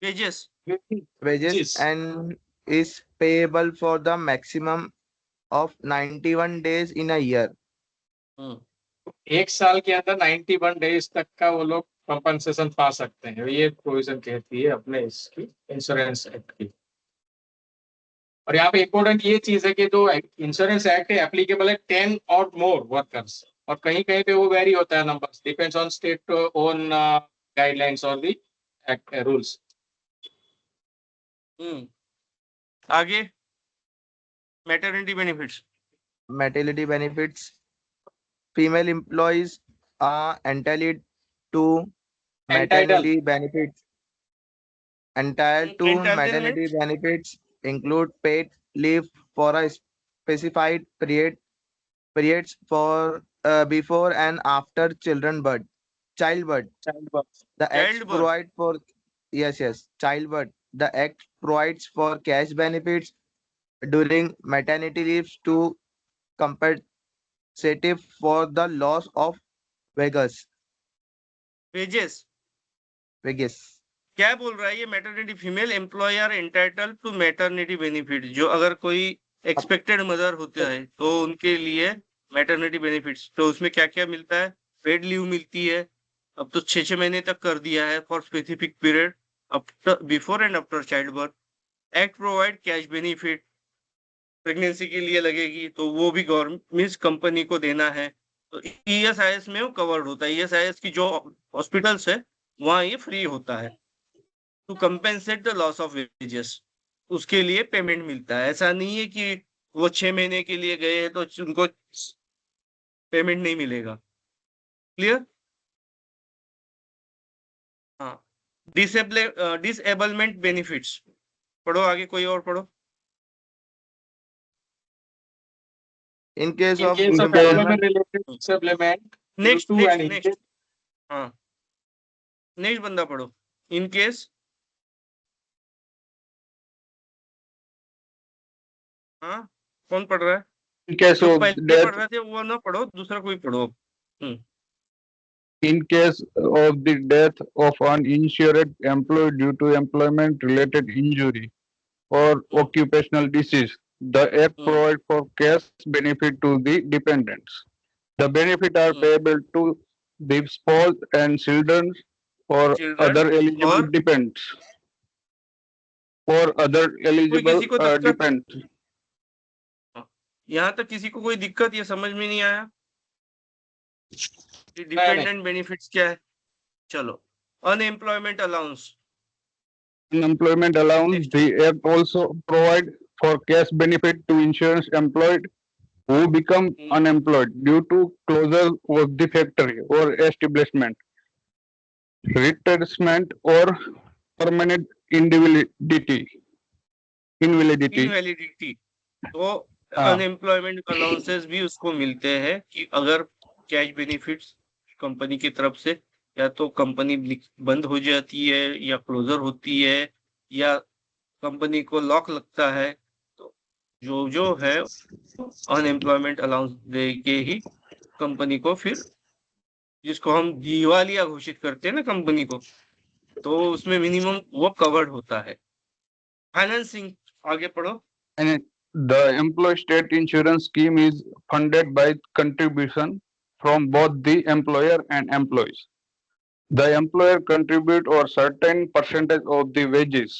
S2: wages.
S5: wages
S4: Yes.
S5: and is payable for the maximum of 91 days in a year.
S2: हम्म,
S4: एक साल के अंदर 91 days तक का वो लोग compensation पा सकते हैं, ये प्रोविजन कहती है अपने इसकी इंश्योरेंस एक्ट की। और यहाँ पे इम्पोर्टेंट ये चीज है कि जो इंश्योरेंस एक्ट है एप्लीकेबल है 10 और मोर वर्कर्स, और कहीं कहीं पे वो वेरी होता है numbers, depends on state own guidelines और दी एक्ट रूल्स।
S2: हम्म, आगे maternity benefits.
S5: Maternity benefits. Female employees are entitled to
S4: Entitled.
S5: maternity benefits. Entitled to
S2: Entitlement
S5: maternity benefits include paid leave for a specified periods for before and after childbirth. The acts
S2: childbirth
S5: provide for yes childbirth. The act provides for cash benefits during maternity leaves to compensative for the loss of wages.
S2: wages
S5: Wages.
S2: क्या बोल रहा है ये? Maternity female employee are entitle to maternity benefit, जो अगर कोई expected mother होता है तो उनके लिए मैटरनिटी बेनिफिट्स, तो उसमें क्या क्या मिलता है? पेड लीव मिलती है, अब तो 6 महीने तक कर दिया है for specific period after before and after child birth. Act provide cash benefit, pregnancy के लिए लगेगी तो वो भी गवर्नमेंट मीन्स कंपनी को देना है, तो ईएसआईएस में वो कवर्ड होता है। ईएसआईएस की जो हॉस्पिटल्स है वहाँ ये फ्री होता है। To compensate the loss of wages, उसके लिए पेमेंट मिलता है। ऐसा नहीं है कि वो 6 महीने के लिए गए हैं तो उनको पेमेंट नहीं मिलेगा। क्लियर? हाँ, डिसेबलमेंट बेनिफिट्स पढ़ो आगे, कोई और पढ़ो।
S5: In case
S4: In
S5: of
S4: case of
S5: employment,
S4: employment related disablement due
S2: next
S4: to
S2: next
S4: an
S2: next
S4: injury,
S2: हाँ, नेक्स्ट बंदा पढ़ो। इन केस, हाँ, कौन पढ़ रहा है?
S7: In case
S2: जो
S7: of
S2: पहले
S7: death,
S2: पढ़ रहे थे वो ना पढ़ो, दूसरा कोई पढ़ो।
S7: in case of the death of an insured employee due to employment-related injury or occupational disease, the Act
S2: Hmm.
S7: provides for cash benefit to the dependents. The benefit are
S2: Hmm.
S7: payable to the spouse and children or
S2: Children
S7: other eligible
S2: और
S7: dependents. For other eligible
S2: किसी को दिक्कत?
S7: dependents.
S2: यहाँ तक किसी को कोई दिक्कत ये समझ में नहीं आया कि
S4: नहीं।
S2: डिपेंडेंट बेनिफिट्स क्या है? चलो, unemployment allowance.
S7: Unemployment allowance,
S2: Next.
S7: the Act also provide for cash benefit to insurance employed who become unemployed due to closure of the factory or establishment, retirement or permanent invalidity.
S2: इनवैलिडिटी, तो
S7: हाँ।
S2: Unemployment allowances भी उसको मिलते हैं कि अगर cash benefits company की तरफ से या तो कंपनी बंद हो जाती है या क्लोजर होती है या कंपनी को लॉक लगता है, तो जो है अनएम्प्लॉयमेंट अलाउंस दे के ही कंपनी को, फिर जिसको हम दिवालिया घोषित करते हैं ना कंपनी को, तो उसमें मिनिमम वो कवर्ड होता है। फाइनेंसिंग आगे पढ़ो।
S7: And the employee state insurance scheme is funded by contribution from both the employer and employees. The employer contribute or certain percentage of the wages,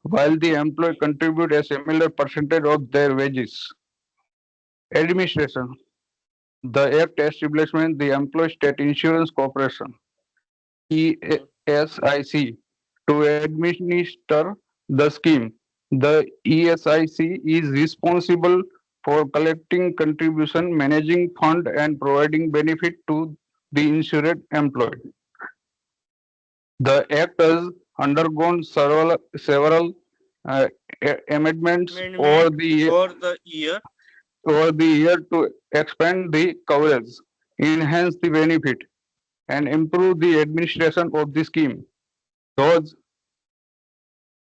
S7: while the employee contribute a similar percentage of their wages. Administration. The Act establishes the Employee State Insurance Corporation (ESIC) to administer the scheme. The ESIC is responsible for collecting contribution, managing fund, and providing benefit to the insured employee. The Act has undergone several amendments over the
S2: for the year
S7: over the year to expand the coverage, enhance the benefit, and improve the administration of the scheme. Those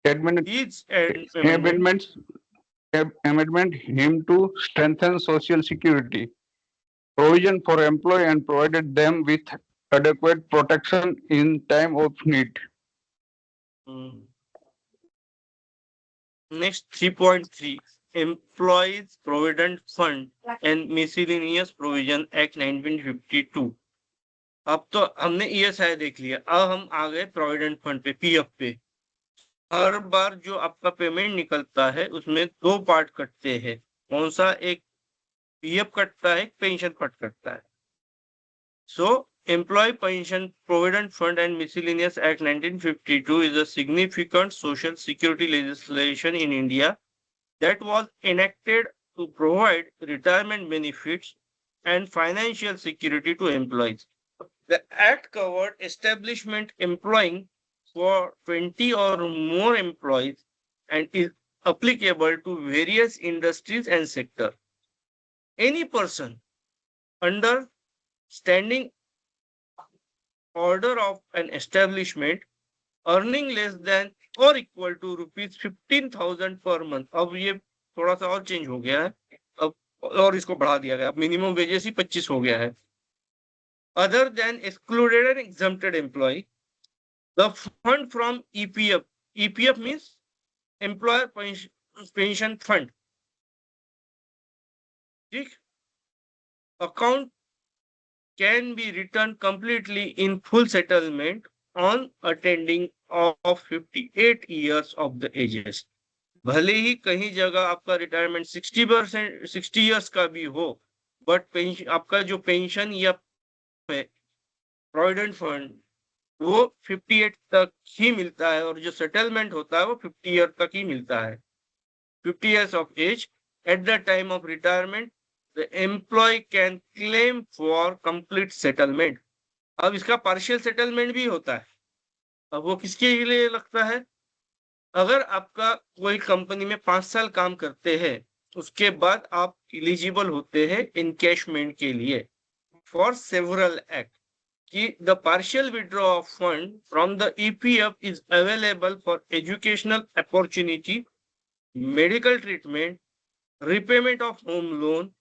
S2: Each amendment
S7: amendments amendment him to strengthen social security provision for employee and provided them with adequate protection in time of need.
S2: Next 3.3 Employees Provident Fund and Miscellaneous Provision Act 1952. अब तो हमने ESI देख लिया, अब हम आ गए provident fund पे, PF पे। हर बार जो आपका पेमेंट निकलता है उसमें दो पार्ट कटते हैं। कौन सा? एक पीएफ कटता है, एक पेंशन फंड कटता है। So Employee Pension Provident Fund and Miscellaneous Act 1952 is a significant social security legislation in India that was enacted to provide retirement benefits and financial security to employees. The act covered establishment employing for 20 or more employees and is applicable to various industries and sectors. Any person under standing order of an establishment earning less than or equal to rupees 15,000 per month. अब ये थोड़ा सा और change हो गया है, अब और इसको बढ़ा दिया गया, अब मिनिमम वेजेस ही 25 हो गया है। Other than excluded and exempted employee, the fund from EPF, EPF means Employer Pension Fund, account can be returned completely in full settlement on attending of 58 years of the ages. भले ही कहीं जगह आपका retirement 60 years का भी हो, but pension आपका जो pension या प्रोविडेंट फंड वो 58 तक ही मिलता है, और जो सेटलमेंट होता है वो 50 ईयर तक ही मिलता है। 50 years of age at the time of retirement the employee can claim for complete settlement. अब इसका पार्शियल सेटलमेंट भी होता है। अब वो किसके लिए लगता है? अगर आपका कोई कंपनी में 5 साल काम करते हैं, उसके बाद आप एलिजिबल होते हैं इनकैशमेंट के लिए फॉर सेवरल एक्ट कि the partial withdraw of fund from the EPF is available for educational opportunity, medical treatment, repayment of home loan,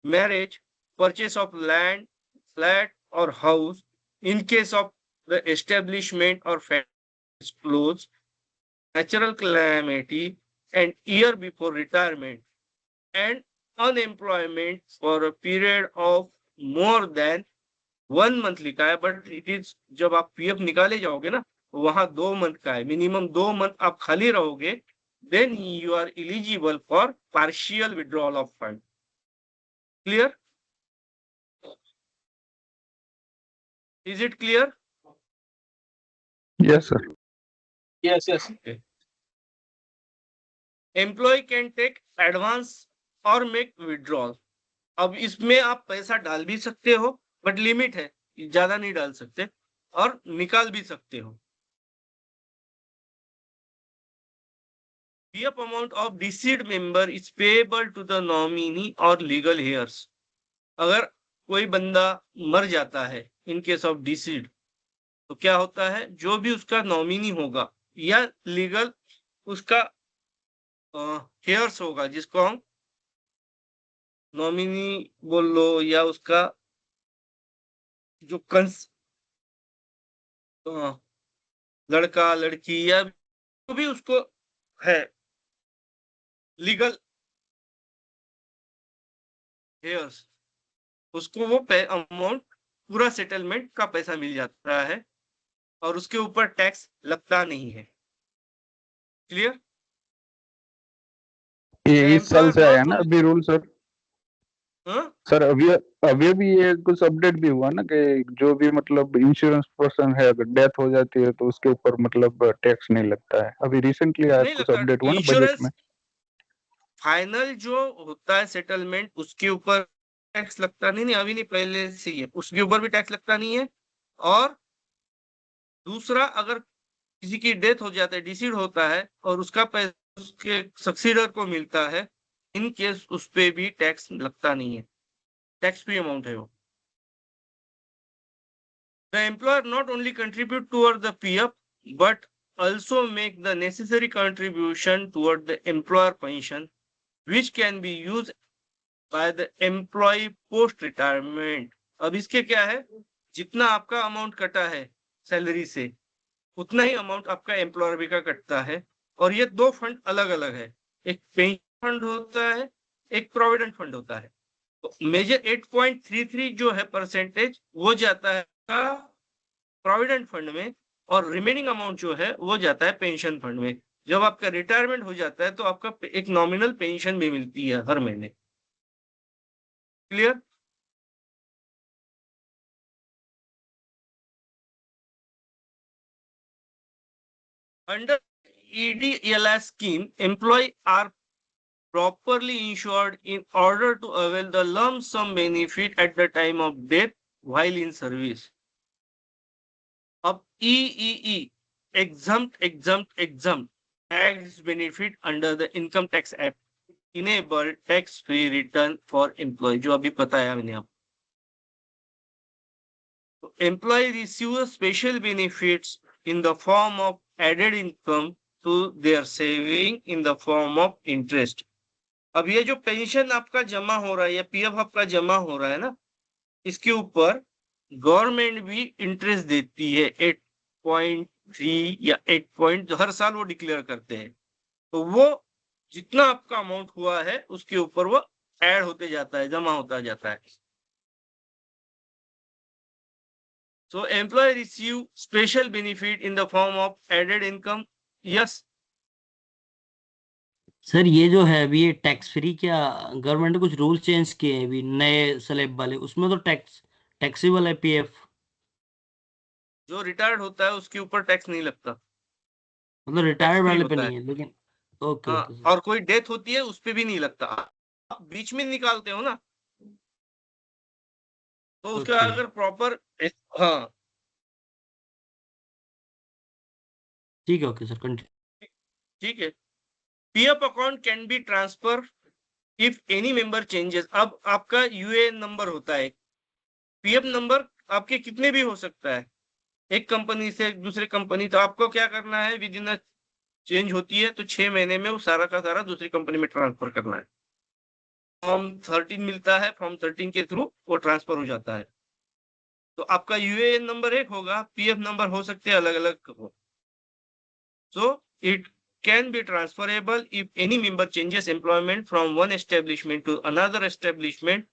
S2: marriage, purchase of land, flat or house in case of the establishment or family is closed, natural calamity and year before retirement, and unemployment for a period of more than 1 month लिखा है, but it is जब आप PF निकाले जाओगे ना वहां 2 month का है, मिनिमम 2 मंथ आप खाली रहोगे, then you are eligible for partial withdrawal of fund. Clear? Is it clear?
S7: Yes, sir.
S4: Yes, yes.
S2: Okay. Employee can take advance or make withdrawal. अब इसमें आप पैसा डाल भी सकते हो, बट लिमिट है, ज्यादा नहीं डाल सकते, और निकाल भी सकते हो। PF amount of deceased member is payable to the nominee or legal heirs. अगर कोई बंदा मर जाता है इन केस ऑफ डिसीड, तो क्या होता है, जो भी उसका नॉमिनी होगा या लीगल उसका हेयर्स होगा, जिसको हम नॉमिनी बोल लो, या उसका जो लड़का लड़की या जो भी उसको है लीगल हेयर्स, उसको वो अमाउंट पूरा सेटलमेंट का पैसा मिल जाता है और उसके ऊपर टैक्स लगता नहीं है। क्लियर?
S7: ये इस साल से आया ना अभी रूल सर?
S2: हाँ
S7: सर अभी भी ये कुछ अपडेट भी हुआ ना कि जो भी मतलब इंश्योरेंस पर्सन है अगर डेथ हो जाती है तो उसके ऊपर मतलब टैक्स नहीं लगता है। अभी रिसेंटली आया
S2: नहीं
S7: कुछ
S2: लगता,
S7: अपडेट हुआ ना बजट
S2: इंश्योरेंस
S7: में।
S2: फाइनल जो होता है सेटलमेंट उसके ऊपर टैक्स लगता नहीं, अभी नहीं, पहले से ही है, उसके ऊपर भी टैक्स लगता नहीं है। और दूसरा, अगर किसी की डेथ हो जाता है, डिसीड होता है और उसका पैसा उसके सक्सीडर को मिलता है, इन केस उस पे भी टैक्स लगता नहीं है, टैक्स फ्री अमाउंट है वो। The employer not only contribute toward the PF but also make the necessary contribution toward the employer pension, which can be used by the employee post retirement. अब इसके क्या है, जितना आपका अमाउंट कटा है सैलरी से उतना ही अमाउंट आपका एम्प्लॉयर भी का कटता है। और ये दो फंड अलग अलग है, एक पेंशन फंड होता है, एक प्रोविडेंट फंड होता है। तो मेजर 8.33 जो है परसेंटेज वो जाता है प्रोविडेंट फंड में और रिमेनिंग अमाउंट जो है वो जाता है पेंशन फंड में। जब आपका रिटायरमेंट हो जाता है तो आपका एक नॉमिनल पेंशन भी मिलती है हर महीने। Clear? Under EDLS scheme, employees are properly insured in order to avail the lump sum benefit at the time of death while in service. अब EEE exempt tax benefit under the Income Tax Act enable tax free return for employee, जो अभी बताया मैंने आपको। तो employee receives special benefits in the form of added income to their saving in the form of interest. अब ये जो pension आपका जमा हो रहा है या पीएफ आपका जमा हो रहा है ना, इसके ऊपर गवर्नमेंट भी इंटरेस्ट देती है 8.3 या 8 हर साल वो डिक्लेयर करते हैं। तो वो जितना आपका अमाउंट हुआ है उसके ऊपर वो ऐड होते जाता है, जमा होता जाता है। So employee receive special benefit in the form of added income. Yes.
S8: Sir ये जो है अभी ये टैक्स फ्री, क्या गवर्नमेंट ने कुछ रूल चेंज किए हैं अभी नए स्लैब वाले, उसमें तो टैक्सेबल है पीएफ।
S2: जो रिटायर्ड होता है उसके ऊपर टैक्स नहीं लगता,
S8: मतलब
S2: टैक्स
S8: रिटायर्ड
S2: फ्री
S8: वाले पे
S2: होता
S8: नहीं
S2: है।
S8: है लेकिन। ओके
S2: हाँ,
S8: ओके सर।
S2: और कोई डेथ होती है उस पे भी नहीं लगता। आप बीच में निकालते हो ना, तो उसका
S8: ओके
S2: अगर प्रॉपर, हाँ
S8: ठीक है, ओके सर कंटिन्यू।
S2: ठीक है। PF account can be transfer if any member changes. अब आपका यूएएन नंबर होता है, पीएफ नंबर आपके कितने भी हो सकता है, एक कंपनी से दूसरे कंपनी। तो आपको क्या करना है, विद इन चेंज होती है तो 6 महीने में वो सारा का सारा दूसरी कंपनी में ट्रांसफर करना है। फॉर्म 13 मिलता है, फॉर्म 13 के थ्रू वो ट्रांसफर हो जाता है। तो आपका यूएएन नंबर एक होगा, पीएफ नंबर हो सकते हैं अलग अलग हो। So it can be transferable if any member changes employment from one establishment to another establishment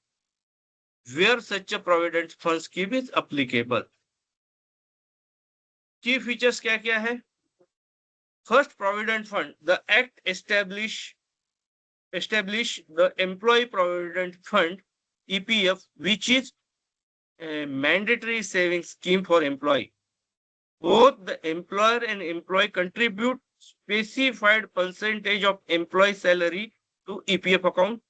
S2: where such a provident fund scheme is applicable. Key features क्या क्या है? First, provident fund. The act establish the employee provident fund EPF, which is a mandatory savings scheme for employee. Both the employer and employee contribute specified percentage of employee salary to EPF account.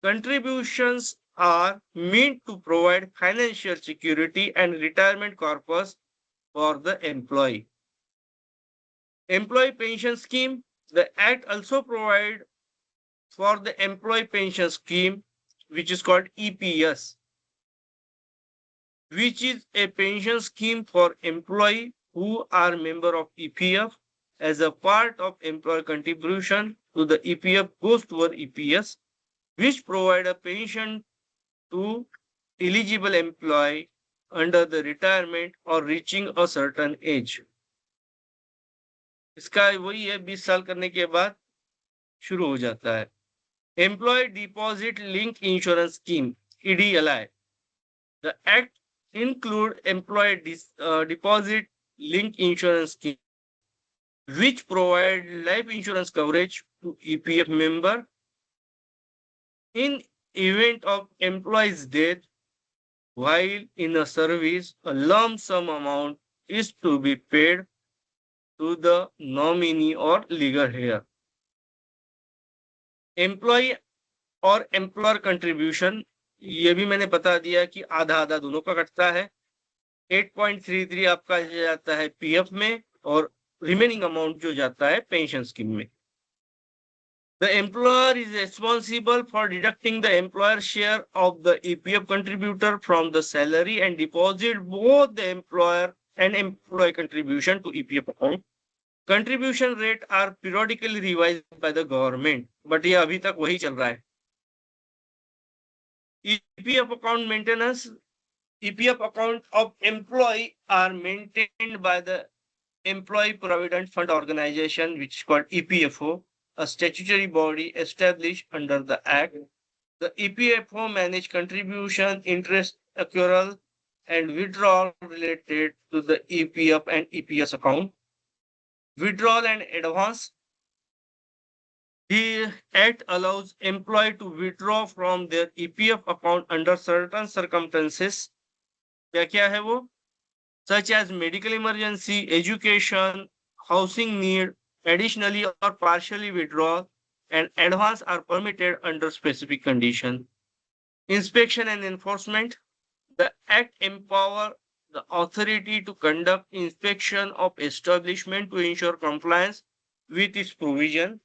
S2: Contributions are meant to provide financial security and retirement corpus for the employee. Employee pension scheme. The act also provides for the employee pension scheme, which is called EPS, which is a pension scheme for employees who are member of EPF. As a part of employer contribution to the EPF goes toward EPS, which provide a pension to eligible employee under the retirement or reaching a certain age. इसका वही है, 20 साल करने के बाद शुरू हो जाता है। Employee Deposit Link Insurance Scheme, EDLI. The act include employee deposit link insurance scheme, which provide life insurance coverage to EPF member in event of employee's death while in a service. A lump sum amount is to be paid to the nominee or legal heir. Employee और employer contribution, ये भी मैंने बता दिया कि आधा आधा दोनों का कटता है। 8.33 आपका जाता है पीएफ में और रिमेनिंग अमाउंट जो जाता है पेंशन स्कीम में। The employer is responsible for deducting the employer share of the EPF contributor from the salary and deposit both the employer and employee contribution to EPF account. Contribution rate are periodically revised by the government, but ये अभी तक वही चल रहा है. EPF account maintenance, EPF account of employee are maintained by the Employee Provident Fund Organization, which is called EPFO, a statutory body established under the Act. The EPFO manage contribution, interest accrual, and withdrawal related to the EPF and EPS account. Withdrawal and advance. The Act allows employee to withdraw from their EPF account under certain circumstances. क्या है वो? Such as medical emergency, education, housing need, additionally or partially withdrawal, and advance are permitted under specific condition. Inspection and enforcement. The Act empower the authority to conduct inspection of establishment to ensure compliance with its provision.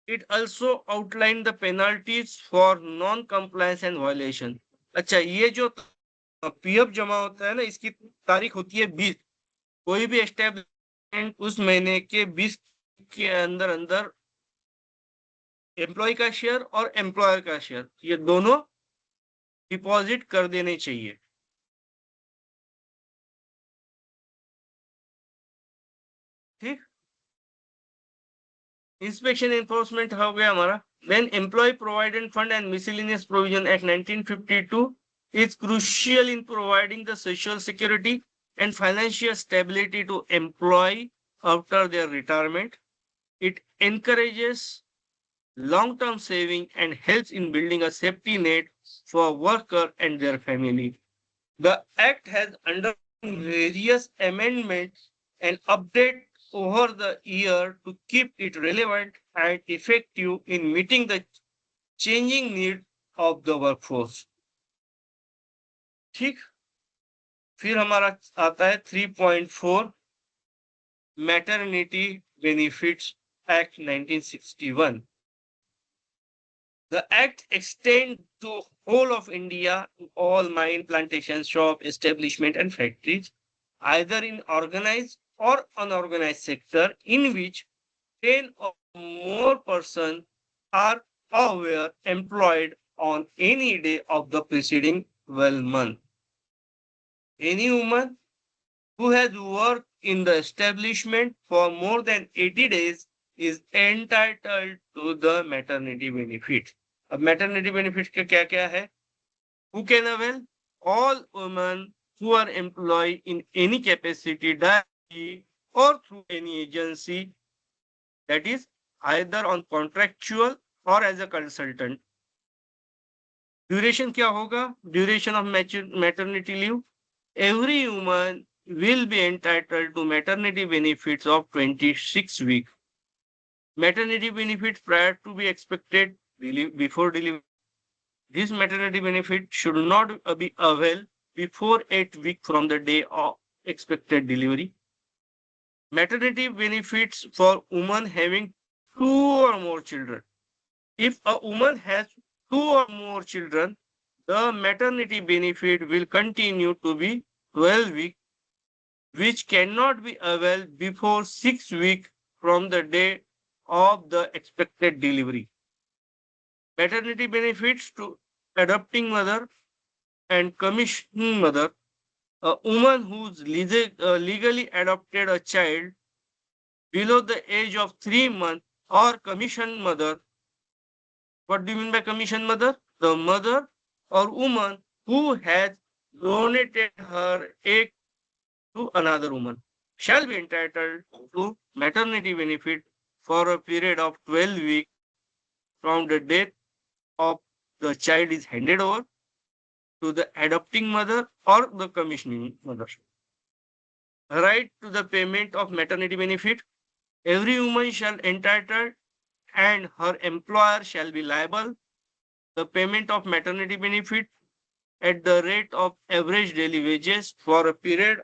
S2: It also outlined the penalties for non-compliance and violation. अच्छा, ये जो PF जमा होता है ना, इसकी तारीख होती है 20. कोई भी एस्टेब्लिशमेंट उस महीने के 20 के अंदर अंदर एम्प्लॉय का शेयर और एम्प्लॉयर का शेयर ये दोनों डिपॉजिट कर देने चाहिए. ठीक. इंस्पेक्शन एनफोर्समेंट हो गया हमारा. Then Employee Provident Fund and Miscellaneous Provision Act 1952 is crucial in providing the social security and financial stability to employee after their retirement. It encourages long-term saving and helps in building a safety net for worker and their family. The Act has undergone various amendments and updates over the year to keep it relevant and effective in meeting the changing needs of the workforce. ठीक. फिर हमारा आता है 3.4 maternity benefits act 1961. The act extends to whole of India to all mine, plantations, shop, establishment and factories, either in organized or unorganized sector in which 10 or more persons are or were employed on any day of the preceding 12 months. Any woman who has worked in the establishment for more than 80 days is entitled to the maternity benefit. अब maternity benefit का क्या क्या है? Who can avail? All women who are employed in any capacity directly or through any agency, that is either on contractual or as a consultant. Duration क्या होगा? Duration of maternity leave. Every woman will be entitled to maternity benefits of 26 weeks. Maternity benefits prior to be expected before delivery. This maternity benefit should not be availed before 8 weeks from the day of expected delivery. Maternity benefits for women having 2 or more children. If a woman has 2 or more children, the maternity benefit will continue to be 12 weeks, which cannot be availed before 6 weeks from the day of the expected delivery. Maternity benefits to adopting mother and commissioning mother. A woman who's legally adopted a child below the age of 3 months or commissioned mother. What do you mean by commissioned mother? The mother or woman who has donated her egg to another woman shall be entitled to maternity benefit for a period of 12 weeks from the date of the child is handed over to the adopting mother or the commissioning mother. Right to the payment of maternity benefit. Every woman shall entitled and her employer shall be liable the payment of maternity benefit at the rate of average daily wages for a period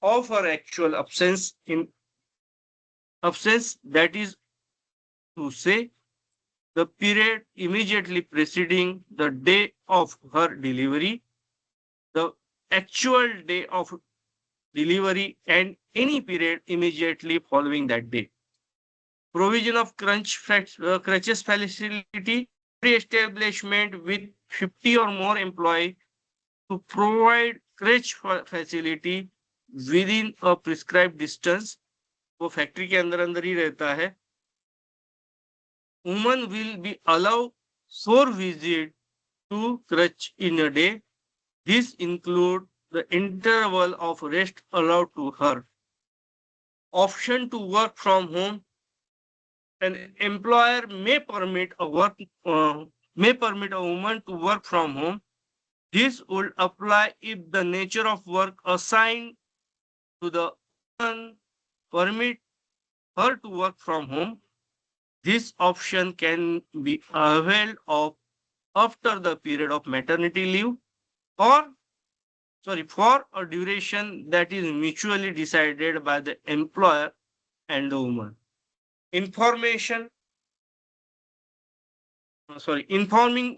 S2: of her actual absence, that is to say the period immediately preceding the day of her delivery, the actual day of delivery, and any period immediately following that day. Provision of crutches facility, pre-establishment with 50 or more employees to provide crutch facility within a prescribed distance. वो factory के अंदर अंदर ही रहता है. Woman will be allowed 4 visits to crutch in a day. This includes the interval of rest allowed to her. Option to work from home. An employer may permit a woman to work from home. This would apply if the nature of work assigned to the woman permit her to work from home. This option can be availed of after the period of maternity leave or for a duration that is mutually decided by the employer and the woman. Informing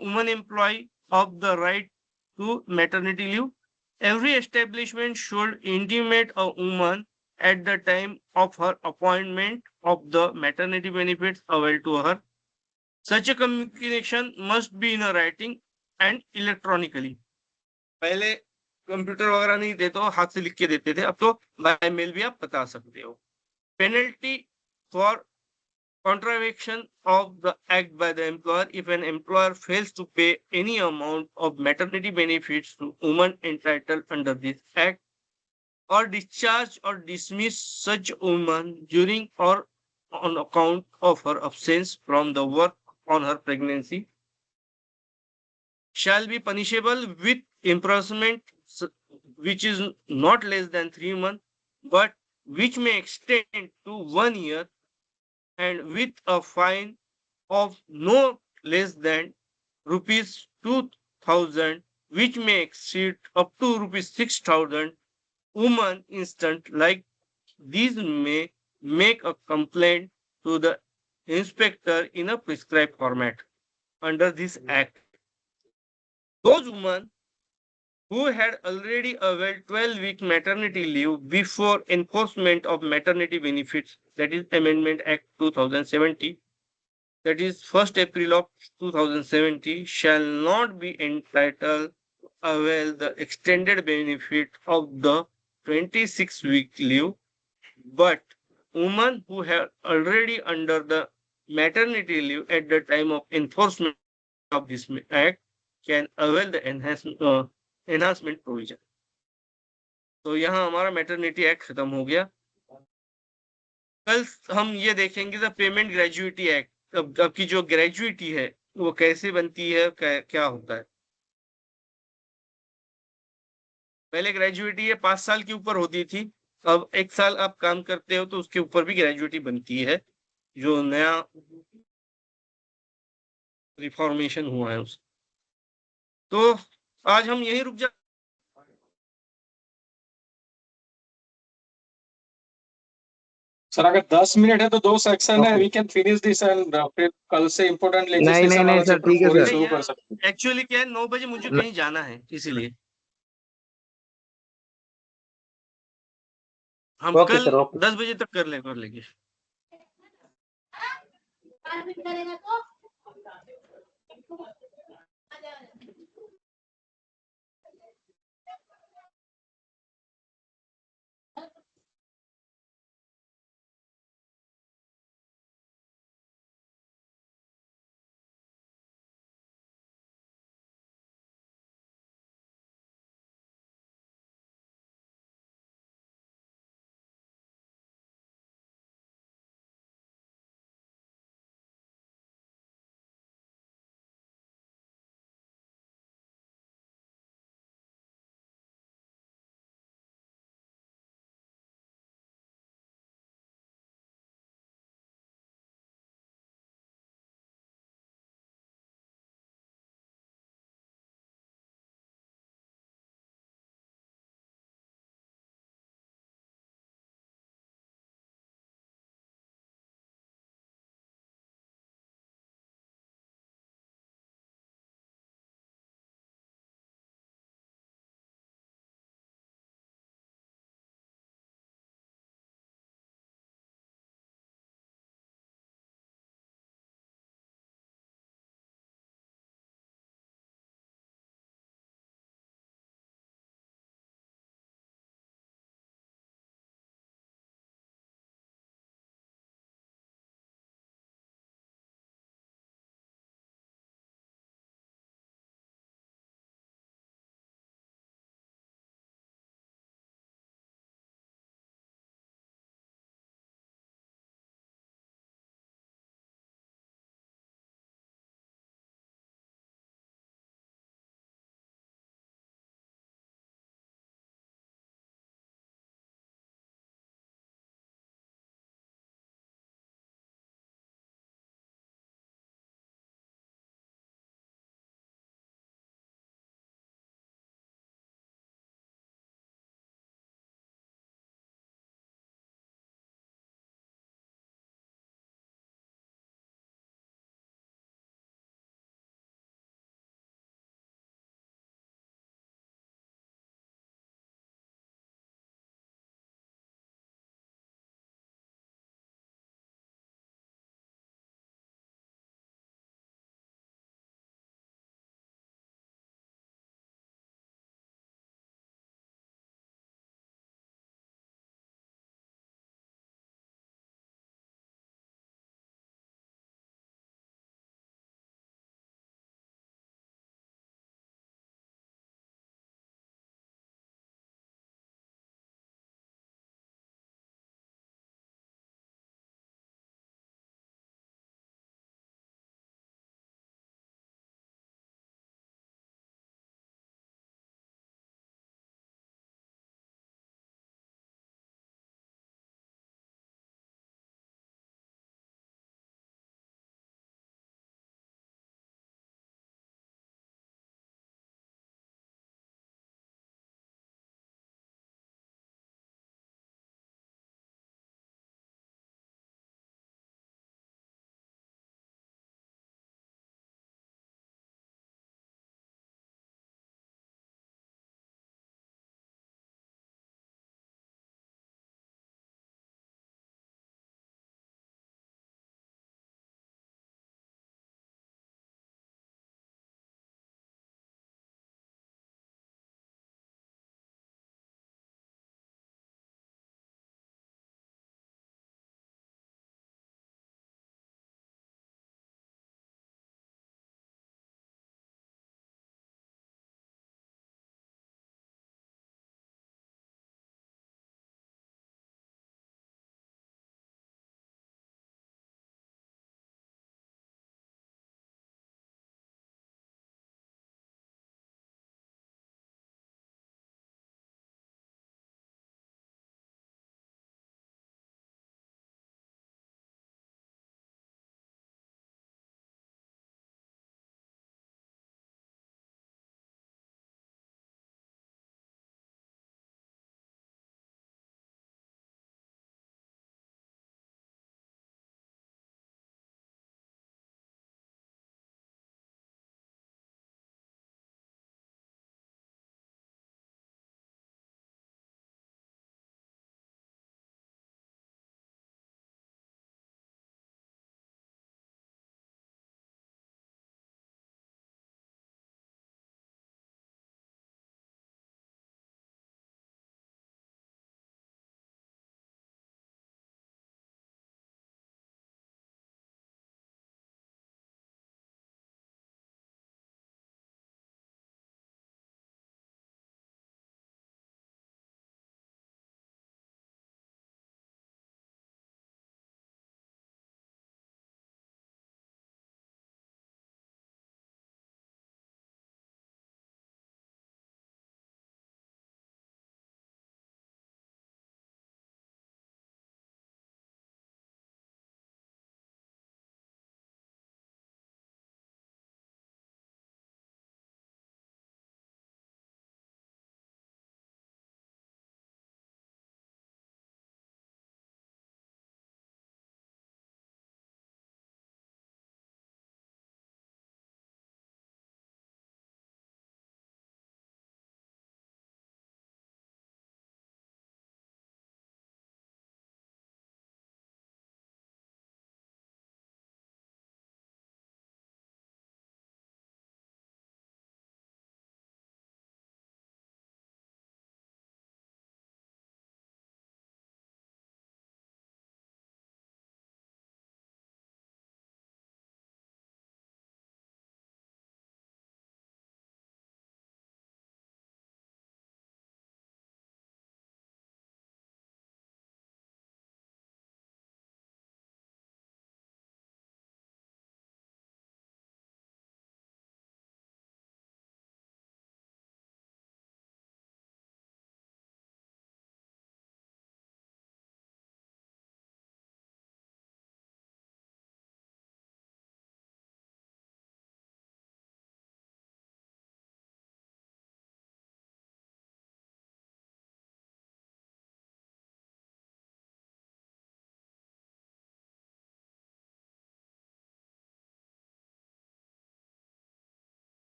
S2: woman employee of the right to maternity leave. Every establishment should intimate a woman at the time of her appointment of the maternity benefits available to her. Such a communication must be in a writing and electronically. पहले computer वगैरह नहीं थे तो हाथ से लिख के देते थे, अब तो बाय मेल भी आप बता सकते हो. Penalty for contravention of the act by the employer. If an employer fails to pay any amount of maternity benefits to women entitled under this act, or discharge or dismiss such woman during or on account of her absence from the work on her pregnancy, shall be punishable with imprisonment which is not less than 3 months, but which may extend to 1 year, and with a fine of no less than rupees 2,000, which may exceed up to rupees 6,000. Women instant like these may make a complaint to the inspector in a prescribed format under this act. Those women who had already availed 12-week maternity leave before enforcement of maternity benefits, that is Amendment Act 2070, that is 1st April of 2070, shall not be entitled to avail the extended benefit of the 26-week leave, but women who have already under the maternity leave at the time of enforcement of this act can avail the enhancement provision. तो यहाँ हमारा maternity act खत्म हो गया. कल हम ये देखेंगे द पेमेंट ग्रेजुइटी एक्ट. अब की जो ग्रेजुइटी है वो कैसे बनती है, क्या होता है. पहले ग्रेजुइटी 5 साल के ऊपर होती थी, अब 1 साल आप काम करते हो तो उसके ऊपर भी ग्रेजुइटी बनती है. जो नया रिफॉर्मेशन हुआ है उस. तो आज हम यही रुक जा.
S4: सर अगर 10 मिनट है तो 2 सेक्शन है, we can finish this and फिर कल से इम्पोर्टेंट लेजिस्लेशन वाला
S5: सर, ठीक है सर.
S4: शुरू कर सकते हैं.
S2: एक्चुअली क्या है, 9 बजे मुझे कहीं जाना है, इसीलिए हम कल 10 बजे तक कर लेंगे.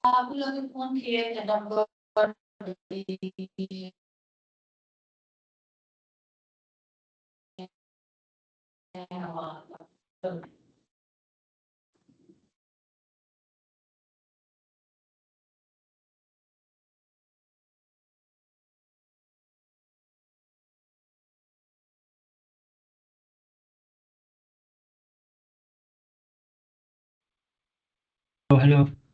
S1: आप लोग फोन किए थे नंबर
S8: हेलो